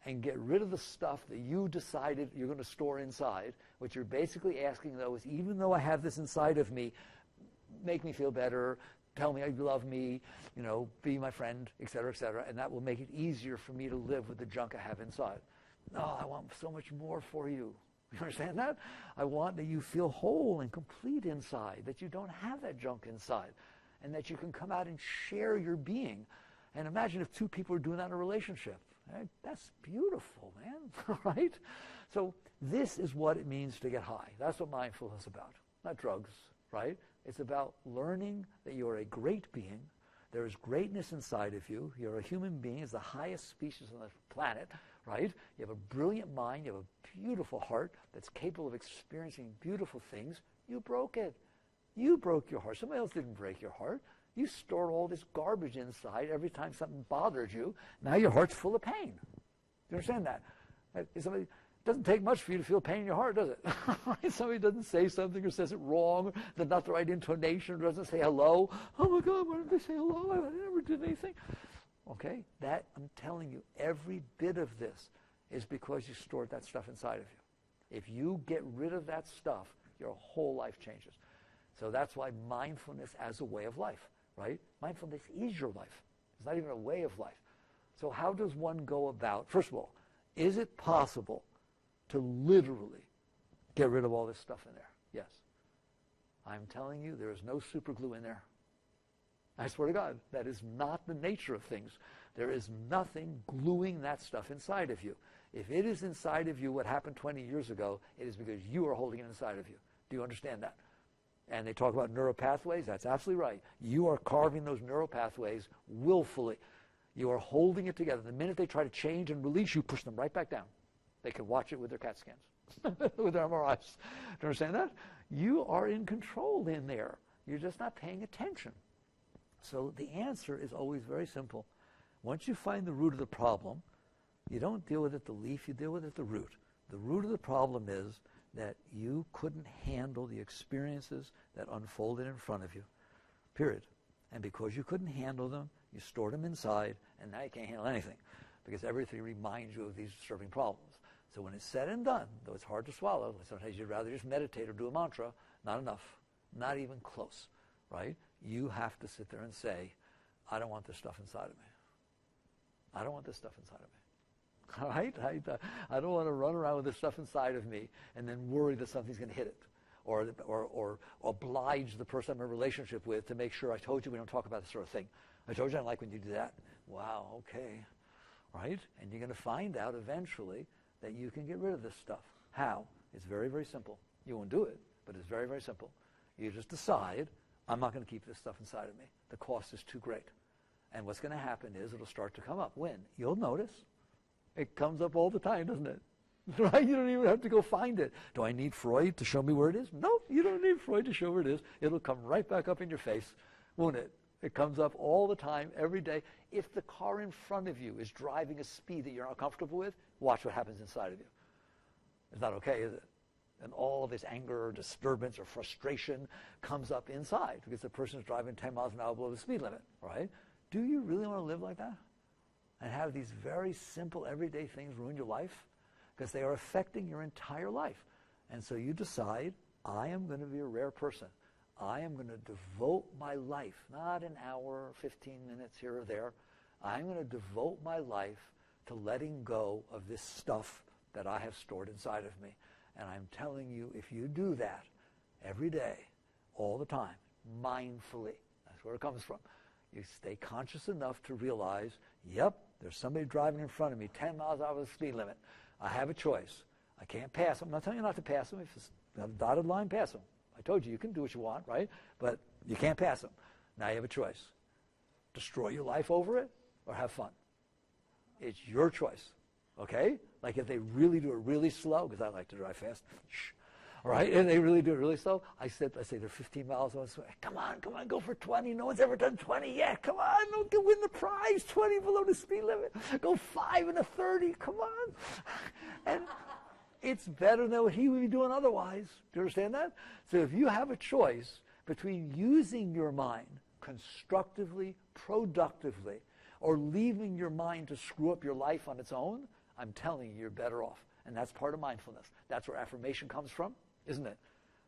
Speaker 2: and get rid of the stuff that you decided you're going to store inside. What you're basically asking, though, is even though I have this inside of me, make me feel better, tell me you love me, you know, be my friend, et cetera, and that will make it easier for me to live with the junk I have inside. No, I want so much more for you. You understand that? I want that you feel whole and complete inside, that you don't have that junk inside, and that you can come out and share your being. And imagine if two people are doing that in a relationship. Right? That's beautiful, man, right? So this is what it means to get high. That's what mindfulness is about, not drugs, right? It's about learning that you're a great being. There is greatness inside of you. You're a human being. It's the highest species on the planet, right? You have a brilliant mind. You have a beautiful heart that's capable of experiencing beautiful things. You broke it. You broke your heart. Somebody else didn't break your heart. You stored all this garbage inside every time something bothered you. Now your heart's full of pain. Do you understand that? It doesn't take much for you to feel pain in your heart, does it? Somebody doesn't say something or says it wrong, they're not the right intonation, or doesn't say hello. Oh my God, why didn't they say hello? I never did anything. Okay? That, I'm telling you, every bit of this is because you stored that stuff inside of you. If you get rid of that stuff, your whole life changes. So that's why mindfulness as a way of life, right? Mindfulness is your life. It's not even a way of life. So how does one go about, first of all, is it possible to literally get rid of all this stuff in there? Yes. I'm telling you, there is no super glue in there. I swear to God, that is not the nature of things. There is nothing gluing that stuff inside of you. If it is inside of you what happened 20 years ago, it is because you are holding it inside of you. Do you understand that? And they talk about neural pathways. That's absolutely right. You are carving those neural pathways willfully. You are holding it together. The minute they try to change and release, you push them right back down. They can watch it with their CAT scans, with their MRIs. Do you understand that? You are in control in there. You're just not paying attention. So the answer is always very simple. Once you find the root of the problem, you don't deal with it at the leaf, you deal with it at the root. The root of the problem is that you couldn't handle the experiences that unfolded in front of you, period. And because you couldn't handle them, you stored them inside, and now you can't handle anything because everything reminds you of these disturbing problems. So when it's said and done, though it's hard to swallow, sometimes you'd rather just meditate or do a mantra, not enough, not even close, right? You have to sit there and say, I don't want this stuff inside of me. I don't want this stuff inside of me. All right? I don't want to run around with this stuff inside of me and then worry that something's going to hit it, or oblige the person I'm in a relationship with to make sure I told you we don't talk about this sort of thing. I told you I don't like when you do that. Wow, okay. Right? And you're going to find out eventually that you can get rid of this stuff. How? It's very, very simple. You won't do it, but it's very, very simple. You just decide, I'm not going to keep this stuff inside of me. The cost is too great. And what's going to happen is it'll start to come up. When? You'll notice. It comes up all the time, doesn't it? Right? You don't even have to go find it. Do I need Freud to show me where it is? No, you don't need Freud to show where it is. It'll come right back up in your face, won't it? It comes up all the time, every day. If the car in front of you is driving a speed that you're not comfortable with, watch what happens inside of you. It's not okay, is it? And all of this anger or disturbance or frustration comes up inside because the person's driving 10 miles an hour below the speed limit, right? Do you really want to live like that? And have these very simple, everyday things ruin your life? Because they are affecting your entire life. And so you decide, I am going to be a rare person. I am going to devote my life, not an hour, 15 minutes here or there. I'm going to devote my life to letting go of this stuff that I have stored inside of me. And I'm telling you, if you do that every day, all the time, mindfully, that's where it comes from. You stay conscious enough to realize, yep, there's somebody driving in front of me 10 miles over the speed limit. I have a choice. I can't pass them. I'm not telling you not to pass them. If it's a dotted line, pass them. I told you, you can do what you want, right? But you can't pass them. Now you have a choice. Destroy your life over it or have fun. It's your choice, okay? Like if they really do it really slow, because I like to drive fast, all right? And they really do it really slow. I say they're 15 miles on the way. Come on, go for 20. No one's ever done 20 yet. Come on, don't win the prize. 20 below the speed limit. Go 5 and a 30. Come on. And it's better than what he would be doing otherwise. Do you understand that? So if you have a choice between using your mind constructively, productively, or leaving your mind to screw up your life on its own, I'm telling you, you're better off. And that's part of mindfulness. That's where affirmation comes from, isn't it?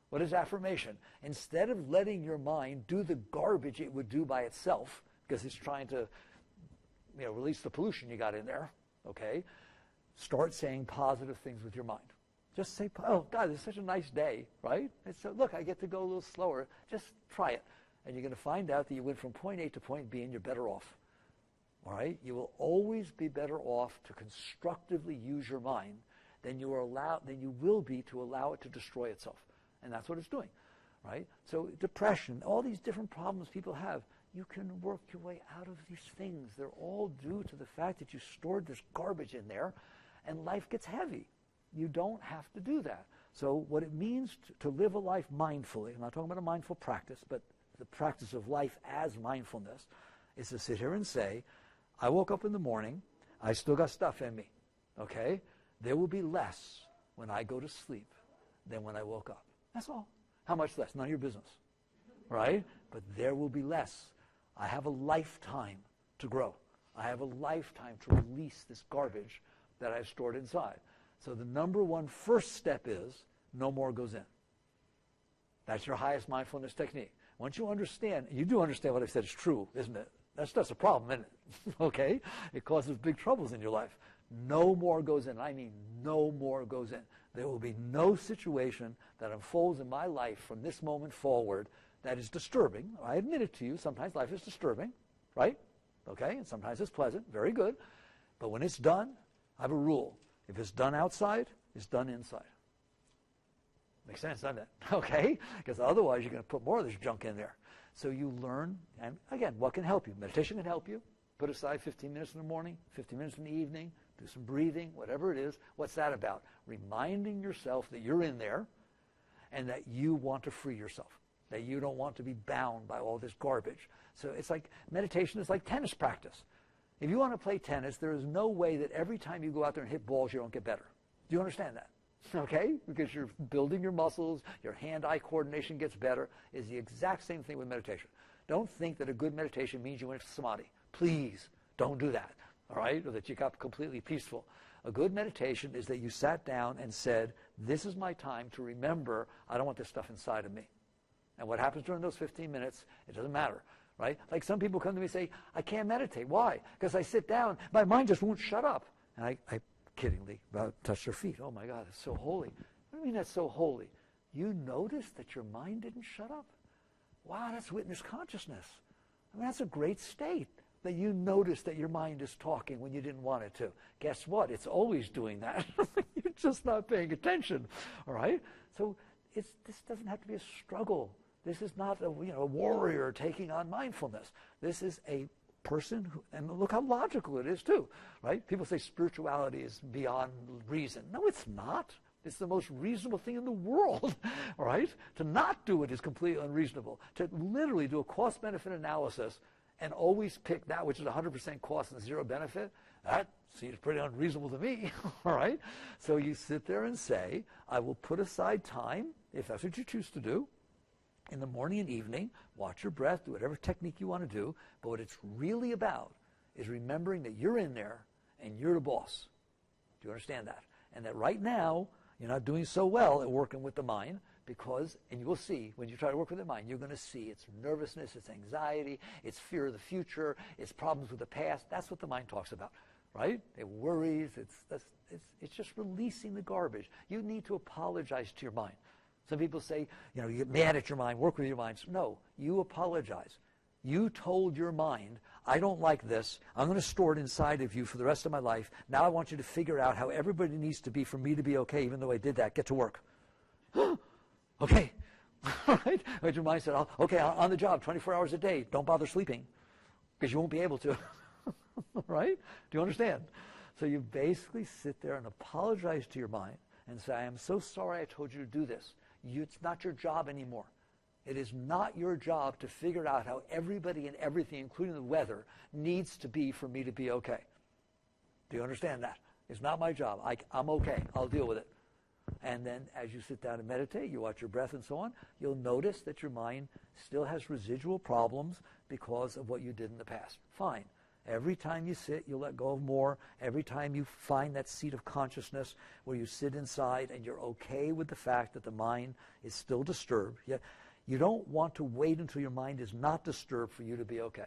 Speaker 2: What is affirmation? Instead of letting your mind do the garbage it would do by itself, because it's trying to release the pollution you got in there, okay? Start saying positive things with your mind. Just say, oh, God, it's such a nice day, right? It's, look, I get to go a little slower. Just try it. And you're going to find out that you went from point A to point B and you're better off. All right? You will always be better off to constructively use your mind than you will be to allow it to destroy itself. And that's what it's doing, right? So depression, all these different problems people have, you can work your way out of these things. They're all due to the fact that you stored this garbage in there, and life gets heavy. You don't have to do that. So what it means to live a life mindfully, I'm not talking about a mindful practice, but the practice of life as mindfulness, is to sit here and say, I woke up in the morning, I still got stuff in me, okay? There will be less when I go to sleep than when I woke up. That's all. How much less? None of your business, right? But there will be less. I have a lifetime to grow. I have a lifetime to release this garbage that I've stored inside. So the number one first step is no more goes in. That's your highest mindfulness technique. Once you understand, you do understand what I said is true, isn't it? That's a problem, isn't it? Okay? It causes big troubles in your life. No more goes in. I mean, no more goes in. There will be no situation that unfolds in my life from this moment forward that is disturbing. I admit it to you. Sometimes life is disturbing, right? Okay? And sometimes it's pleasant. Very good. But when it's done, I have a rule. If it's done outside, it's done inside. Makes sense, doesn't it? Okay? Because otherwise you're going to put more of this junk in there. So you learn, and again, what can help you? Meditation can help you. Put aside 15 minutes in the morning, 15 minutes in the evening, do some breathing, whatever it is. What's that about? Reminding yourself that you're in there and that you want to free yourself, that you don't want to be bound by all this garbage. So it's like meditation is like tennis practice. If you want to play tennis, there is no way that every time you go out there and hit balls, you don't get better. Do you understand that? Okay? Because you're building your muscles, your hand-eye coordination gets better. It's the exact same thing with meditation. Don't think that a good meditation means you went to samadhi. Please, don't do that, all right? Or that you got completely peaceful. A good meditation is that you sat down and said, this is my time to remember I don't want this stuff inside of me. And what happens during those 15 minutes, it doesn't matter. right? Like some people come to me and say, I can't meditate. Why? Because I sit down, my mind just won't shut up. And I kiddingly touch their feet. Oh my God, it's so holy. What do you mean that's so holy? You noticed that your mind didn't shut up? Wow, that's witness consciousness. I mean, that's a great state, that you notice that your mind is talking when you didn't want it to. Guess what? It's always doing that. You're just not paying attention, all right? So this doesn't have to be a struggle. This is not a warrior taking on mindfulness. This is a person who, and look how logical it is too, right? People say spirituality is beyond reason. No, it's not. It's the most reasonable thing in the world, all right? To not do it is completely unreasonable. To literally do a cost-benefit analysis and always pick that which is 100% cost and zero benefit, that seems pretty unreasonable to me, all right? So you sit there and say, I will put aside time, if that's what you choose to do, in the morning and evening, watch your breath, do whatever technique you want to do, but what it's really about is remembering that you're in there and you're the boss. Do you understand that? And that right now, you're not doing so well at working with the mind because, and you will see, when you try to work with the mind, you're going to see it's nervousness, it's anxiety, it's fear of the future, it's problems with the past. That's what the mind talks about, right? It worries, it's just releasing the garbage. You need to apologize to your mind. Some people say, you get mad at your mind, work with your mind. No, you apologize. You told your mind, I don't like this. I'm going to store it inside of you for the rest of my life. Now I want you to figure out how everybody needs to be for me to be okay, even though I did that. Get to work. Okay. All right? But your mind said, okay, on the job, 24 hours a day. Don't bother sleeping because you won't be able to. Right? Do you understand? So you basically sit there and apologize to your mind and say, I am so sorry I told you to do this. It's not your job anymore. It is not your job to figure out how everybody and everything, including the weather, needs to be for me to be okay. Do you understand that? It's not my job. I'm okay. I'll deal with it. And then as you sit down and meditate, you watch your breath and so on, you'll notice that your mind still has residual problems because of what you did in the past. Fine. Every time you sit, you let go of more. Every time you find that seat of consciousness where you sit inside and you're okay with the fact that the mind is still disturbed. You don't want to wait until your mind is not disturbed for you to be okay.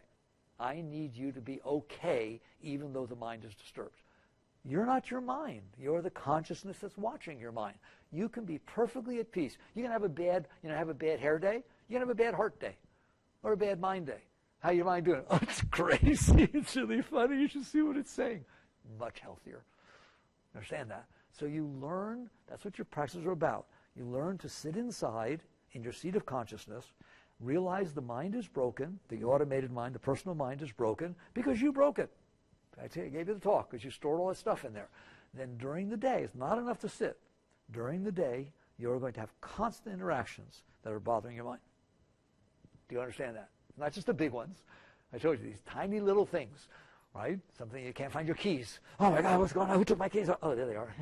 Speaker 2: I need you to be okay even though the mind is disturbed. You're not your mind. You're the consciousness that's watching your mind. You can be perfectly at peace. You can have a bad hair day. You can have a bad heart day or a bad mind day. How your mind doing? Oh, it's crazy. It's really funny. You should see what it's saying. Much healthier. Understand that? So you learn, that's what your practices are about. You learn to sit inside in your seat of consciousness, realize the mind is broken, the automated mind, the personal mind is broken because you broke it. I gave you the talk because you stored all that stuff in there. Then during the day, it's not enough to sit. During the day, you're going to have constant interactions that are bothering your mind. Do you understand that? Not just the big ones. I told you, these tiny little things, right? Something you can't find your keys. Oh my God, what's going on? Who took my keys? Oh, there they are.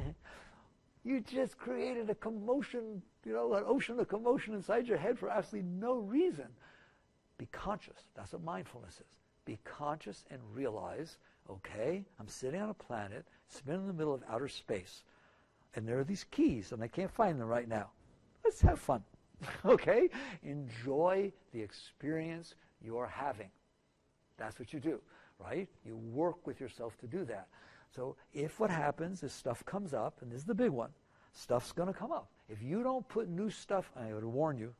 Speaker 2: You just created a commotion, an ocean of commotion inside your head for absolutely no reason. Be conscious. That's what mindfulness is. Be conscious and realize, okay, I'm sitting on a planet, spinning in the middle of outer space, and there are these keys, and I can't find them right now. Let's have fun. Okay? Enjoy the experience you're having. That's what you do, right? You work with yourself to do that. So if what happens is stuff comes up, and this is the big one, stuff's going to come up. If you don't put new stuff, I would warn you,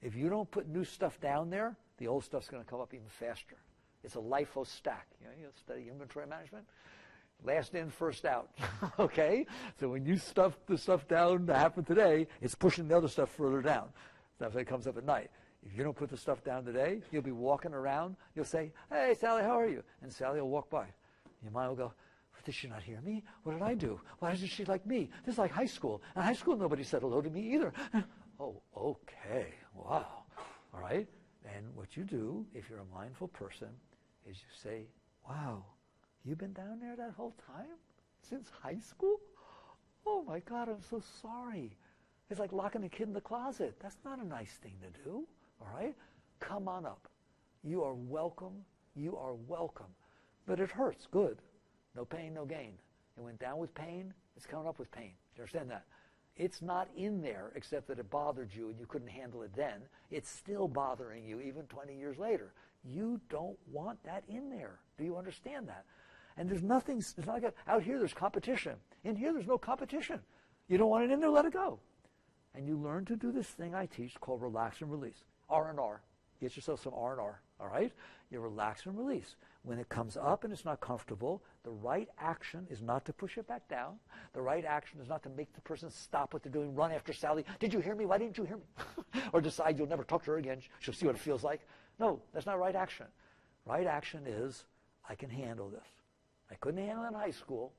Speaker 2: if you don't put new stuff down there, the old stuff's going to come up even faster. It's a LIFO stack. You study inventory management. Last in, first out. Okay? So when you stuff the stuff down that happened today, it's pushing the other stuff further down. That's why it comes up at night. If you don't put the stuff down today, you'll be walking around. You'll say, hey, Sally, how are you? And Sally will walk by. Your mind will go, did she not hear me? What did I do? Why isn't she like me? This is like high school. In high school, nobody said hello to me either. Oh, okay. Wow. All right? And what you do, if you're a mindful person, is you say, wow, you've been down there that whole time? Since high school? Oh my God, I'm so sorry. It's like locking a kid in the closet. That's not a nice thing to do, all right? Come on up. You are welcome. You are welcome. But it hurts, good. No pain, no gain. It went down with pain, it's coming up with pain. Do you understand that? It's not in there except that it bothered you and you couldn't handle it then. It's still bothering you even 20 years later You don't want that in there. Do you understand that? And there's nothing, it's not like out here there's competition. In here there's no competition. You don't want it in there, let it go. And you learn to do this thing I teach called relax and release. R&R. Get yourself some R&R, all right? You relax and release. When it comes up and it's not comfortable, the right action is not to push it back down. The right action is not to make the person stop what they're doing, run after Sally. Did you hear me? Why didn't you hear me? Or decide you'll never talk to her again. She'll see what it feels like. No, that's not right action. Right action is, I can handle this. I couldn't handle it in high school,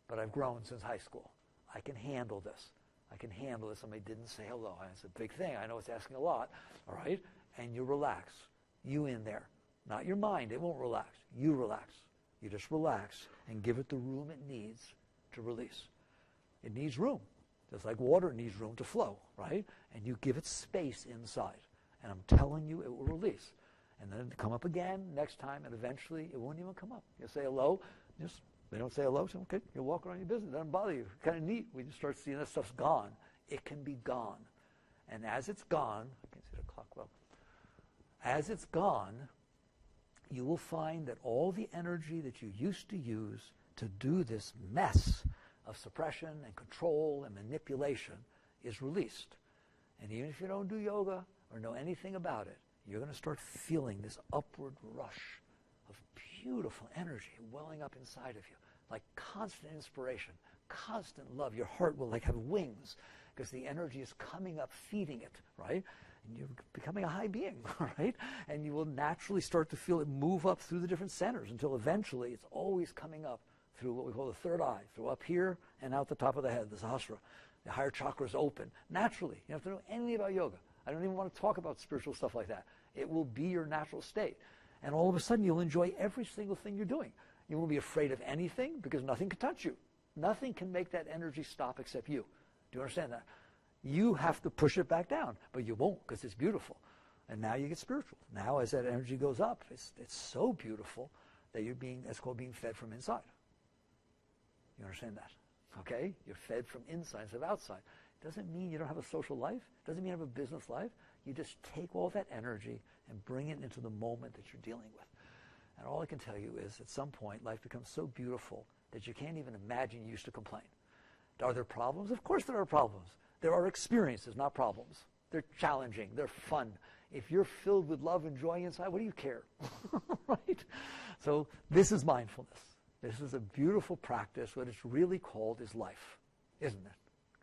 Speaker 2: but I've grown since high school. I can handle this. I can handle this. Somebody didn't say hello. That's a big thing. I know it's asking a lot, all right? And you relax. You in there. Not your mind. It won't relax. You relax. You just relax and give it the room it needs to release. It needs room. Just like water needs room to flow, right? And you give it space inside. And I'm telling you, it will release. And then come up again next time, and eventually it won't even come up. You'll say hello. Just, they don't say hello, so okay, you'll walk around your business. It doesn't bother you. Kind of neat. We just start seeing that stuff's gone. It can be gone. And as it's gone, I can't see the clock well. As it's gone, you will find that all the energy that you used to use to do this mess of suppression and control and manipulation is released. And even if you don't do yoga or know anything about it, you're going to start feeling this upward rush of beautiful energy welling up inside of you, like constant inspiration, constant love. Your heart will like have wings because the energy is coming up, feeding it, right? And you're becoming a high being, right? And you will naturally start to feel it move up through the different centers until eventually it's always coming up through what we call the third eye, through up here and out the top of the head, the sahasrara. The higher chakra is open. Naturally, you don't have to know anything about yoga. I don't even want to talk about spiritual stuff like that. It will be your natural state. And all of a sudden, you'll enjoy every single thing you're doing. You won't be afraid of anything because nothing can touch you. Nothing can make that energy stop except you. Do you understand that? You have to push it back down, but you won't because it's beautiful. And now you get spiritual. Now as that energy goes up, it's so beautiful that you're being, it's called being fed from inside. You understand that? Okay? You're fed from inside instead of outside. Doesn't mean you don't have a social life. Doesn't mean you have a business life. You just take all that energy and bring it into the moment that you're dealing with. And all I can tell you is at some point life becomes so beautiful that you can't even imagine you used to complain. Are there problems? Of course there are problems. There are experiences, not problems. They're challenging. They're fun. If you're filled with love and joy inside, what do you care? Right? So this is mindfulness. This is a beautiful practice. What it's really called is life, isn't it?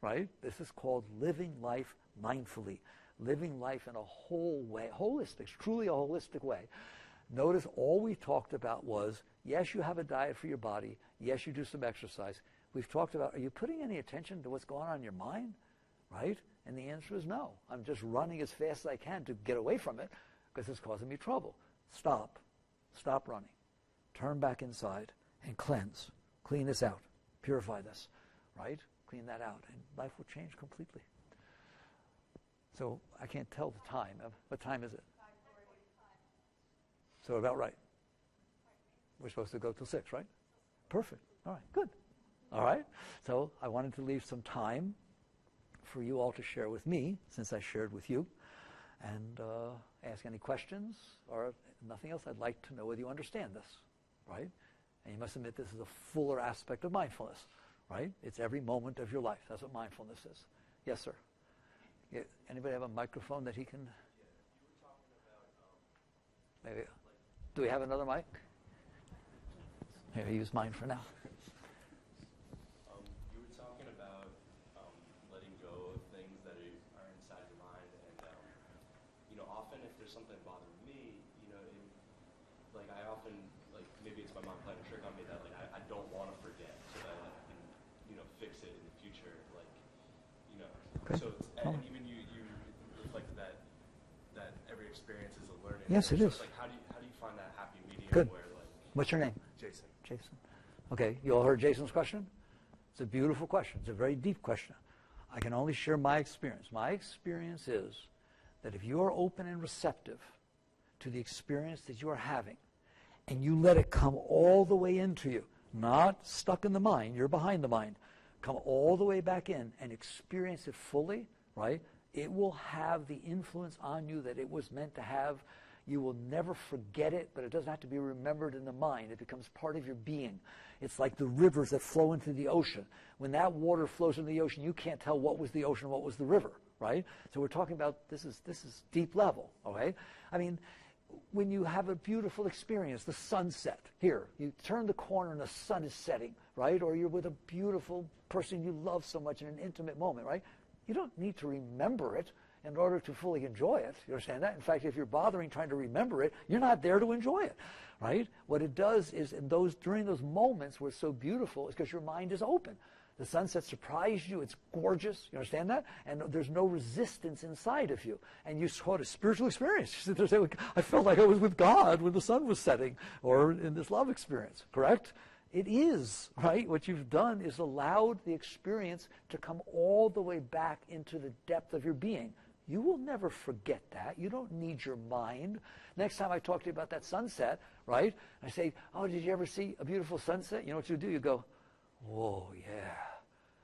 Speaker 2: Right? This is called living life mindfully, living life in a whole way, holistic, truly a holistic way. Notice all we talked about was, yes, you have a diet for your body. Yes, you do some exercise. We've talked about, are you putting any attention to what's going on in your mind? Right? And the answer is no. I'm just running as fast as I can to get away from it because it's causing me trouble. Stop. Stop running. Turn back inside and cleanse. Clean this out. Purify this. Right? Clean that out. And life will change completely. So I can't tell the time. What time is it? 5:45. So about right. We're supposed to go till 6, right? Perfect. All right. Good. All right. So I wanted to leave some time for you all to share with me, since I shared with you, and ask any questions, or nothing else. I'd like to know whether you understand this, right? And you must admit this is a fuller aspect of mindfulness, right? It's every moment of your life. That's what mindfulness is. Yes, sir. Yeah, anybody have a microphone that he can?
Speaker 3: Yeah, you were talking about
Speaker 2: maybe. Do we have another mic? Here, use mine for now.
Speaker 3: You were talking about letting go of things that are inside your mind, and often if there's something bothering me, like I often, like maybe it's my mom playing a trick on me that like I don't want to forget, so that I can fix it in the future, like
Speaker 2: Okay.
Speaker 3: So it's, and even you reflected that every experience is a learning.
Speaker 2: Yes, it
Speaker 3: so
Speaker 2: is.
Speaker 3: It's like how do you find that happy medium
Speaker 2: Good.
Speaker 3: where like
Speaker 2: What's your name?
Speaker 3: Jason.
Speaker 2: Jason. Okay, you all heard Jason's question? It's a beautiful question. It's a very deep question. I can only share my experience. My experience is that if you are open and receptive to the experience that you are having, and you let it come all the way into you, not stuck in the mind, you're behind the mind, come all the way back in and experience it fully, right? It will have the influence on you that it was meant to have. You will never forget it, but it doesn't have to be remembered in the mind. It becomes part of your being. It's like the rivers that flow into the ocean. When that water flows into the ocean, you can't tell what was the ocean and what was the river, right? So we're talking about this is deep level, okay? I mean, when you have a beautiful experience, the sunset, here, you turn the corner and the sun is setting, right? Or you're with a beautiful person you love so much in an intimate moment, right? You don't need to remember it in order to fully enjoy it. You understand that? In fact, if you're bothering trying to remember it, you're not there to enjoy it, right? What it does is during those moments where it's so beautiful is because your mind is open. The sunset surprised you. It's gorgeous. You understand that? And there's no resistance inside of you. And you had a spiritual experience. You sit there and say, I felt like I was with God when the sun was setting, or in this love experience, correct? It is, right? What you've done is allowed the experience to come all the way back into the depth of your being. You will never forget that. You don't need your mind. Next time I talk to you about that sunset, right? I say, oh, did you ever see a beautiful sunset? You know what you do? You go, whoa, yeah.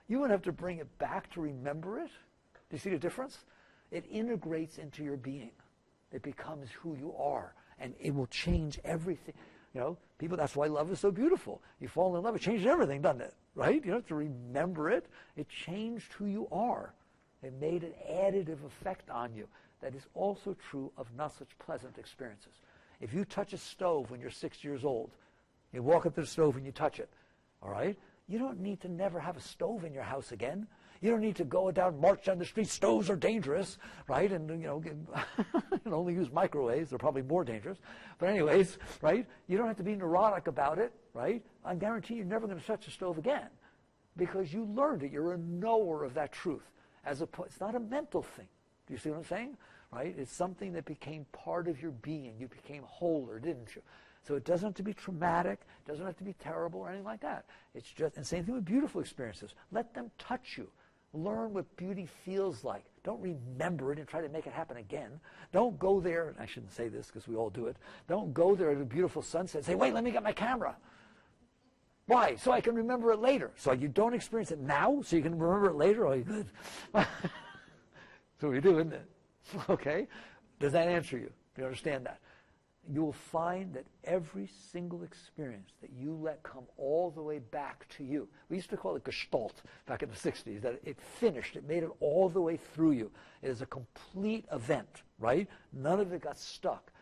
Speaker 2: You wouldn't have to bring it back to remember it. Do you see the difference? It integrates into your being. It becomes who you are, and it will change everything. You know, people, that's why love is so beautiful. You fall in love, it changes everything, doesn't it? Right? You don't have to remember it. It changed who you are. It made an additive effect on you. That is also true of not such pleasant experiences. If you touch a stove when you're 6 years old, you walk up to the stove and you touch it, all right? You don't need to never have a stove in your house again. You don't need to go down, march down the street. Stoves are dangerous, right? And, you know, only use microwaves. They're probably more dangerous. But anyways, right? You don't have to be neurotic about it, right? I guarantee you're never going to touch a stove again because you learned it. You're a knower of that truth. It's not a mental thing. Do you see what I'm saying? Right? It's something that became part of your being. You became wholer, didn't you? So it doesn't have to be traumatic. It doesn't have to be terrible or anything like that. It's just, and same thing with beautiful experiences. Let them touch you. Learn what beauty feels like. Don't remember it and try to make it happen again. Don't go there, and I shouldn't say this because we all do it. Don't go there at a beautiful sunset and say, wait, let me get my camera. Why? So I can remember it later. So you don't experience it now, so you can remember it later? Oh, you're good. That's what we do, isn't it? Okay? Does that answer you? Do you understand that? You will find that every single experience that you let come all the way back to you, we used to call it gestalt back in the 60s, that it finished, it made it all the way through you. It is a complete event, right? None of it got stuck.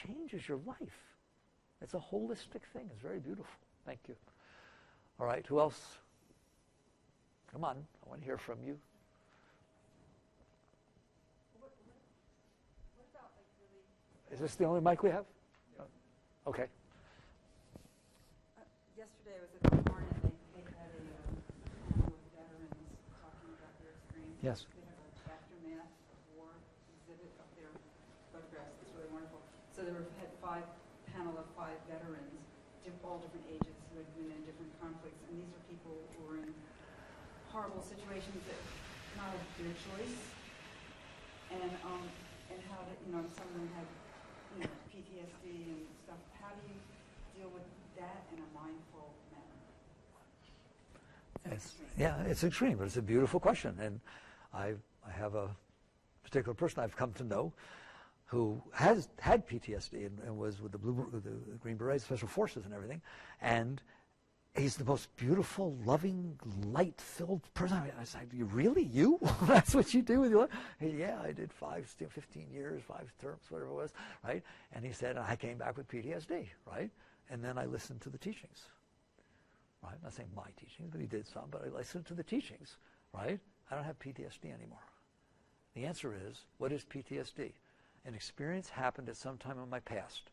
Speaker 2: Changes your life. It's a holistic thing. It's very beautiful. Thank you. All right, who else? Come on, I want to hear from you. Is this the only mic we have? Yeah. Okay.
Speaker 4: Yesterday I was at the barn and they had a panel of veterans talking about their experience.
Speaker 2: Yes.
Speaker 4: They have an aftermath of war exhibit of their photographs. It's really wonderful. So they had panel of five veterans, all different ages, who had been in different conflicts. And these are people who were in horrible situations that not of their choice. And how to, some of them had PTSD and stuff. How do you deal with that in a mindful manner?
Speaker 2: It's extreme, but it's a beautiful question. And I have a particular person I've come to know who has had PTSD and was with the Green Berets, Special Forces and everything. And he's the most beautiful, loving, light-filled person. I said, really? You? That's what you do with your life? Yeah, I did 15 years, 5 terms, whatever it was, right? And he said, I came back with PTSD, right? And then I listened to the teachings, right? I'm not saying my teachings, but he did some, but I listened to the teachings, right? I don't have PTSD anymore. The answer is, what is PTSD? An experience happened at some time in my past.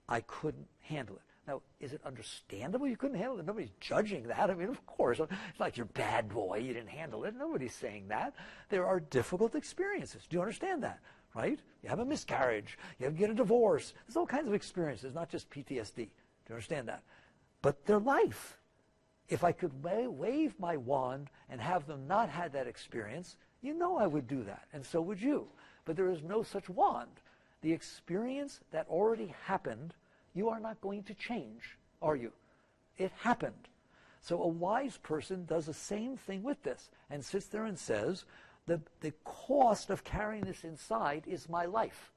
Speaker 2: I couldn't handle it. Now, is it understandable you couldn't handle it? Nobody's judging that. I mean, of course. It's like you're a bad boy, you didn't handle it. Nobody's saying that. There are difficult experiences. Do you understand that? Right? You have a miscarriage. You get a divorce. There's all kinds of experiences, not just PTSD. Do you understand that? But they're life. If I could wave my wand and have them not had that experience, I would do that, and so would you. But there is no such wand. The experience that already happened, you are not going to change, are you? It happened. So a wise person does the same thing with this and sits there and says, the cost of carrying this inside is my life.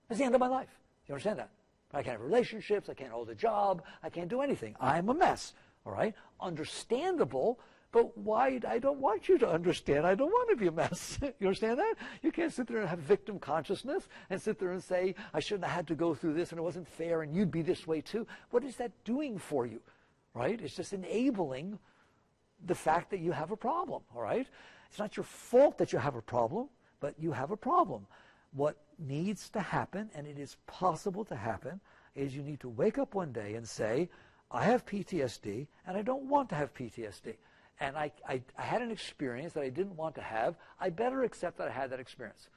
Speaker 2: It's the end of my life. you understand that? I can't have relationships, I can't hold a job, I can't do anything. I'm a mess, all right? Understandable, but why? I don't want you to understand. I don't want to be a mess. You understand that? You can't sit there and have victim consciousness and sit there and say, I shouldn't have had to go through this and it wasn't fair and you'd be this way too. What is that doing for you, right? It's just enabling the fact that you have a problem, all right? It's not your fault that you have a problem, but you have a problem. What needs to happen, and it is possible to happen, is you need to wake up one day and say, I have PTSD and I don't want to have PTSD. And I had an experience that I didn't want to have. I better accept that I had that experience.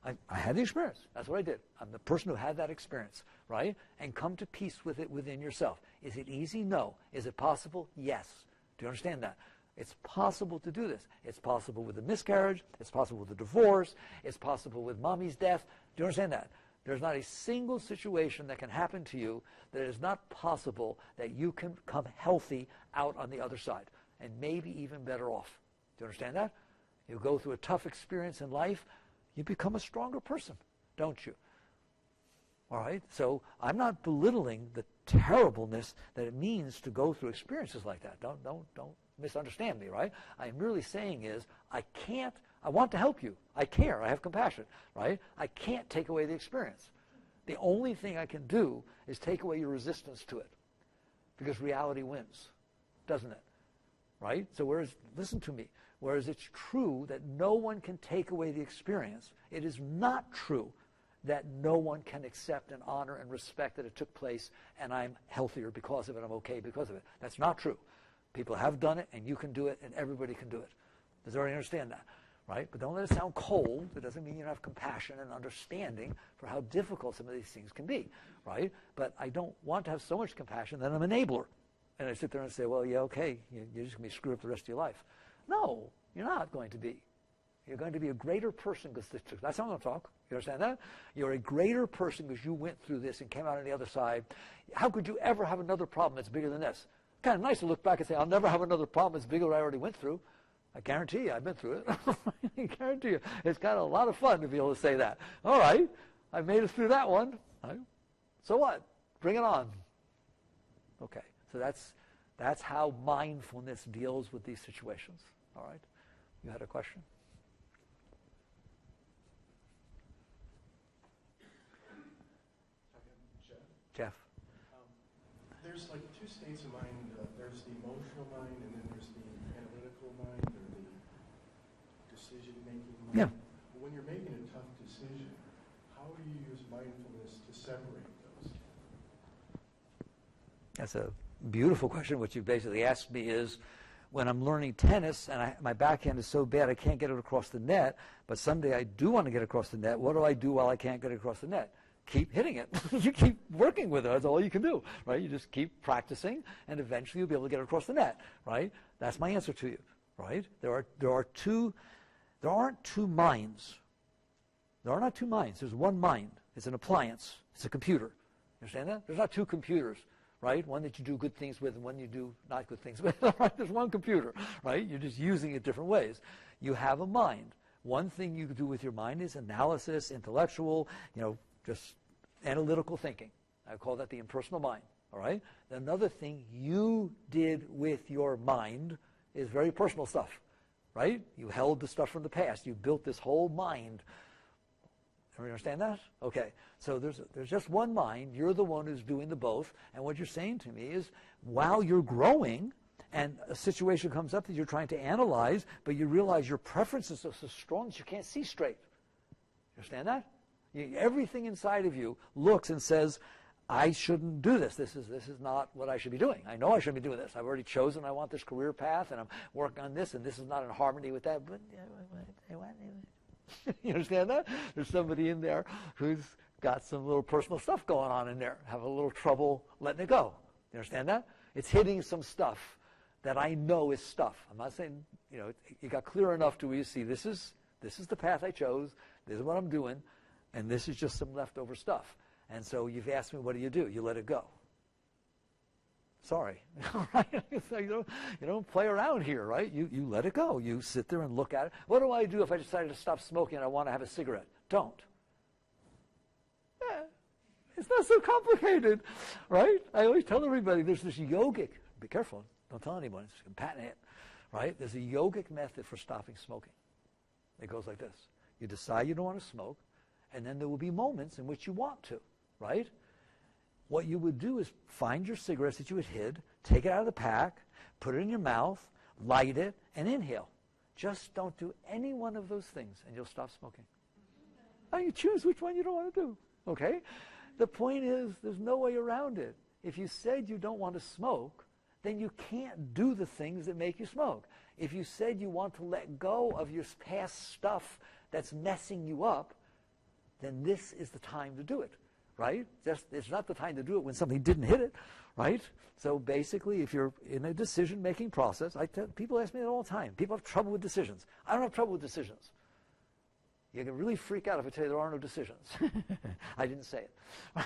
Speaker 2: I had the experience. That's what I did. I'm the person who had that experience, right? And come to peace with it within yourself. Is it easy? No. Is it possible? Yes. Do you understand that? It's possible to do this. It's possible with a miscarriage. It's possible with a divorce. It's possible with mommy's death. Do you understand that? There's not a single situation that can happen to you that is not possible that you can come healthy out on the other side. And maybe even better off. Do you understand that? You go through a tough experience in life, you become a stronger person, don't you? All right? So I'm not belittling the terribleness that it means to go through experiences like that. Don't misunderstand me, right? I'm really saying is, I want to help you. I care. I have compassion, right? I can't take away the experience. The only thing I can do is take away your resistance to it. Because reality wins, doesn't it? Right? So listen to me, whereas it's true that no one can take away the experience, it is not true that no one can accept and honor and respect that it took place and I'm healthier because of it, I'm okay because of it. That's not true. People have done it and you can do it and everybody can do it. Does everybody understand that? Right? But don't let it sound cold. It doesn't mean you don't have compassion and understanding for how difficult some of these things can be. Right? But I don't want to have so much compassion that I'm an enabler. And I sit there and say, well, yeah, okay, you're just going to be screwed up the rest of your life. No, you're not going to be. You're going to be a greater person because that's how I'm going to talk. You understand that? You're a greater person because you went through this and came out on the other side. How could you ever have another problem that's bigger than this? Kind of nice to look back and say, I'll never have another problem that's bigger than I already went through. I guarantee you, I've been through it. I guarantee you. It's kind of a lot of fun to be able to say that. All right, I made it through that one. Right? So what? Bring it on. Okay. So that's how mindfulness deals with these situations. All right? You had a question? Jeff.
Speaker 5: There's like two states of mind. There's the emotional mind, and then there's the analytical mind, or the decision-making mind.
Speaker 2: Yeah.
Speaker 5: When you're making a tough decision, how do you use mindfulness to separate those?
Speaker 2: That's a beautiful question. What you basically asked me is, when I'm learning tennis and my backhand is so bad I can't get it across the net, but someday I do want to get across the net, what do I do while I can't get it across the net? Keep hitting it. You keep working with it. That's all you can do, right? You just keep practicing, and eventually you'll be able to get it across the net, right? That's my answer to you, right? There aren't two minds. There are not two minds. There's one mind. It's an appliance. It's a computer. You understand that? There's not two computers, right? One that you do good things with and one you do not good things with. Right? There's one computer, right? You're just using it different ways. You have a mind. One thing you do with your mind is analysis, intellectual, just analytical thinking. I call that the impersonal mind, all right? Another thing you did with your mind is very personal stuff, right? You held the stuff from the past. You built this whole mind. Everybody understand that? Okay. So there's just one mind. You're the one who's doing the both. And what you're saying to me is, while you're growing and a situation comes up that you're trying to analyze, but you realize your preferences are so strong that you can't see straight. You understand that? Everything inside of you looks and says, I shouldn't do this. This is not what I should be doing. I know I shouldn't be doing this. I've already chosen I want this career path, and I'm working on this, and this is not in harmony with that. But you understand that? There's somebody in there who's got some little personal stuff going on in there, have a little trouble letting it go. You understand that? It's hitting some stuff that I know is stuff. I'm not saying, you got clear enough to where you see this is the path I chose, this is what I'm doing, and this is just some leftover stuff. And so you've asked me, what do? You let it go. Sorry. You don't play around here, right? You let it go. You sit there and look at it. What do I do if I decided to stop smoking and I want to have a cigarette? Don't. It's not so complicated, right? I always tell everybody there's this yogic, be careful, don't tell anyone, it's patent it, right? There's a yogic method for stopping smoking. It goes like this. You decide you don't want to smoke, and then there will be moments in which you want to, right? What you would do is find your cigarettes that you had hid, take it out of the pack, put it in your mouth, light it, and inhale. Just don't do any one of those things, and you'll stop smoking. Now you choose which one you don't want to do, okay? The point is, there's no way around it. If you said you don't want to smoke, then you can't do the things that make you smoke. If you said you want to let go of your past stuff that's messing you up, then this is the time to do it, right? It's not the time to do it when something didn't hit it, right? So basically, if you're in a decision-making process, people ask me that all the time. People have trouble with decisions. I don't have trouble with decisions. You can really freak out if I tell you there are no decisions. I didn't say it.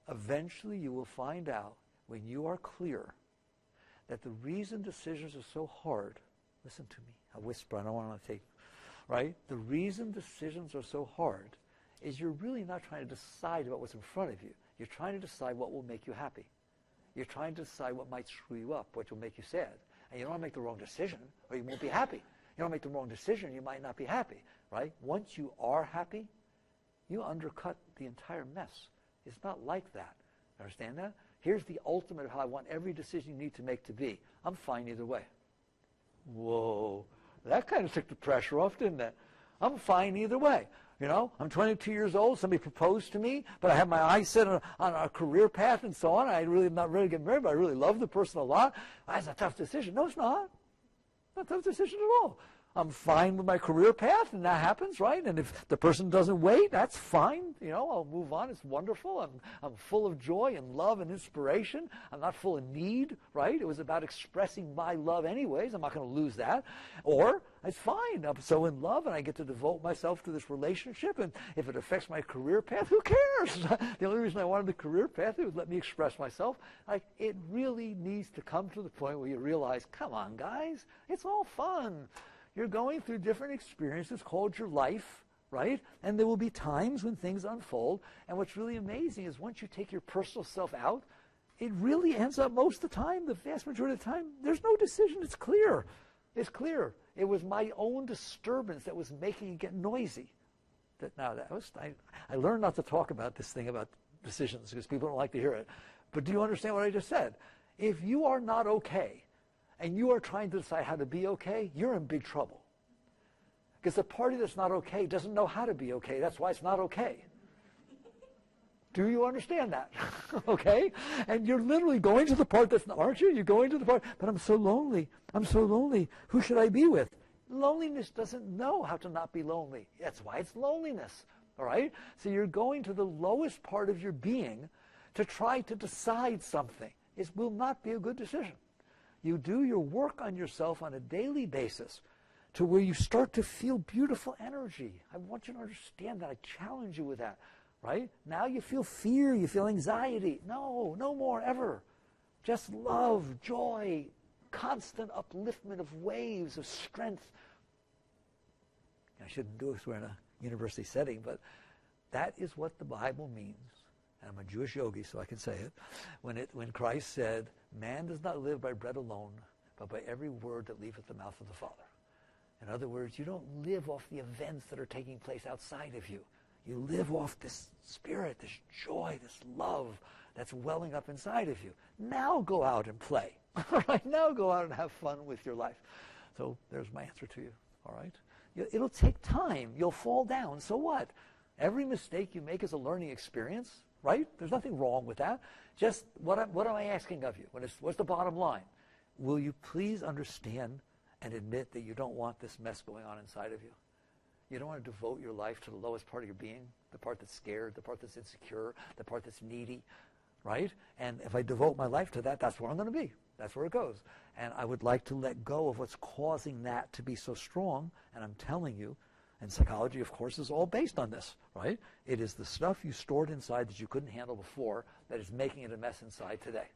Speaker 2: Eventually, you will find out when you are clear that the reason decisions are so hard, listen to me, I whisper, I don't want to take, right? The reason decisions are so hard is you're really not trying to decide about what's in front of you. You're trying to decide what will make you happy. You're trying to decide what might screw you up, what will make you sad. And you don't want to make the wrong decision or you won't be happy. You don't make the wrong decision, you might not be happy, right? Once you are happy, you undercut the entire mess. It's not like that. Understand that? Here's the ultimate of how I want every decision you need to make to be. I'm fine either way. Whoa. That kind of took the pressure off, didn't it? I'm fine either way. You know, I'm 22 years old. Somebody proposed to me, but I have my eyes set on a career path and so on. I'm not ready to get married, but I really love the person a lot. That's a tough decision. No, it's not. Not a tough decision at all. I'm fine with my career path, and that happens, right? And if the person doesn't wait, that's fine. You know, I'll move on. It's wonderful. I'm full of joy and love and inspiration. I'm not full of need, right? It was about expressing my love anyways. I'm not going to lose that. Or it's fine. I'm so in love, and I get to devote myself to this relationship. And if it affects my career path, who cares? The only reason I wanted the career path was let me express myself. Like, it really needs to come to the point where you realize, come on, guys, it's all fun. You're going through different experiences called your life, right? And there will be times when things unfold. And what's really amazing is once you take your personal self out, it really ends up most of the time, the vast majority of the time, there's no decision. It's clear. It's clear. It was my own disturbance that was making it get noisy. I learned not to talk about this thing about decisions because people don't like to hear it. But do you understand what I just said? If you are not okay, and you are trying to decide how to be okay, you're in big trouble. Because the party that's not okay doesn't know how to be okay. That's why it's not okay. Do you understand that? Okay? And you're literally going to the part that's not, aren't you? You're going to the part, but I'm so lonely. I'm so lonely. Who should I be with? Loneliness doesn't know how to not be lonely. That's why it's loneliness. All right? So you're going to the lowest part of your being to try to decide something. It will not be a good decision. You do your work on yourself on a daily basis to where you start to feel beautiful energy. I want you to understand that. I challenge you with that, right? Now you feel fear, you feel anxiety. No, no more ever. Just love, joy, constant upliftment of waves of strength. I shouldn't do this, we're in a university setting, but that is what the Bible means. And I'm a Jewish yogi, so I can say it. When Christ said, man does not live by bread alone, but by every word that leaveth the mouth of the Father. In other words, you don't live off the events that are taking place outside of you. You live off this spirit, this joy, this love that's welling up inside of you. Now go out and play. All right? Now go out and have fun with your life. So there's my answer to you. All right? It'll take time. You'll fall down. So what? Every mistake you make is a learning experience. Right? There's nothing wrong with that. Just what am I asking of you? What's the bottom line? Will you please understand and admit that you don't want this mess going on inside of you? You don't want to devote your life to the lowest part of your being, the part that's scared, the part that's insecure, the part that's needy, right? And if I devote my life to that, that's where I'm going to be. That's where it goes. And I would like to let go of what's causing that to be so strong. And I'm telling you, and psychology, of course, is all based on this, right? It is the stuff you stored inside that you couldn't handle before that is making it a mess inside today.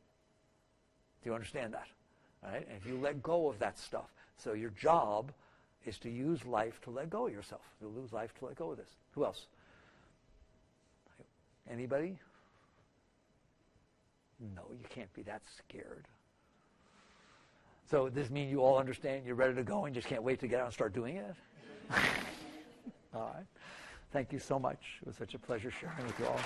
Speaker 2: Do you understand that? All right? And if you let go of that stuff, so your job is to use life to let go of yourself. To lose life to let go of this. Who else? Anybody? No, you can't be that scared. So does this mean you all understand, you're ready to go and just can't wait to get out and start doing it? All right. Thank you so much. It was such a pleasure sharing with you all.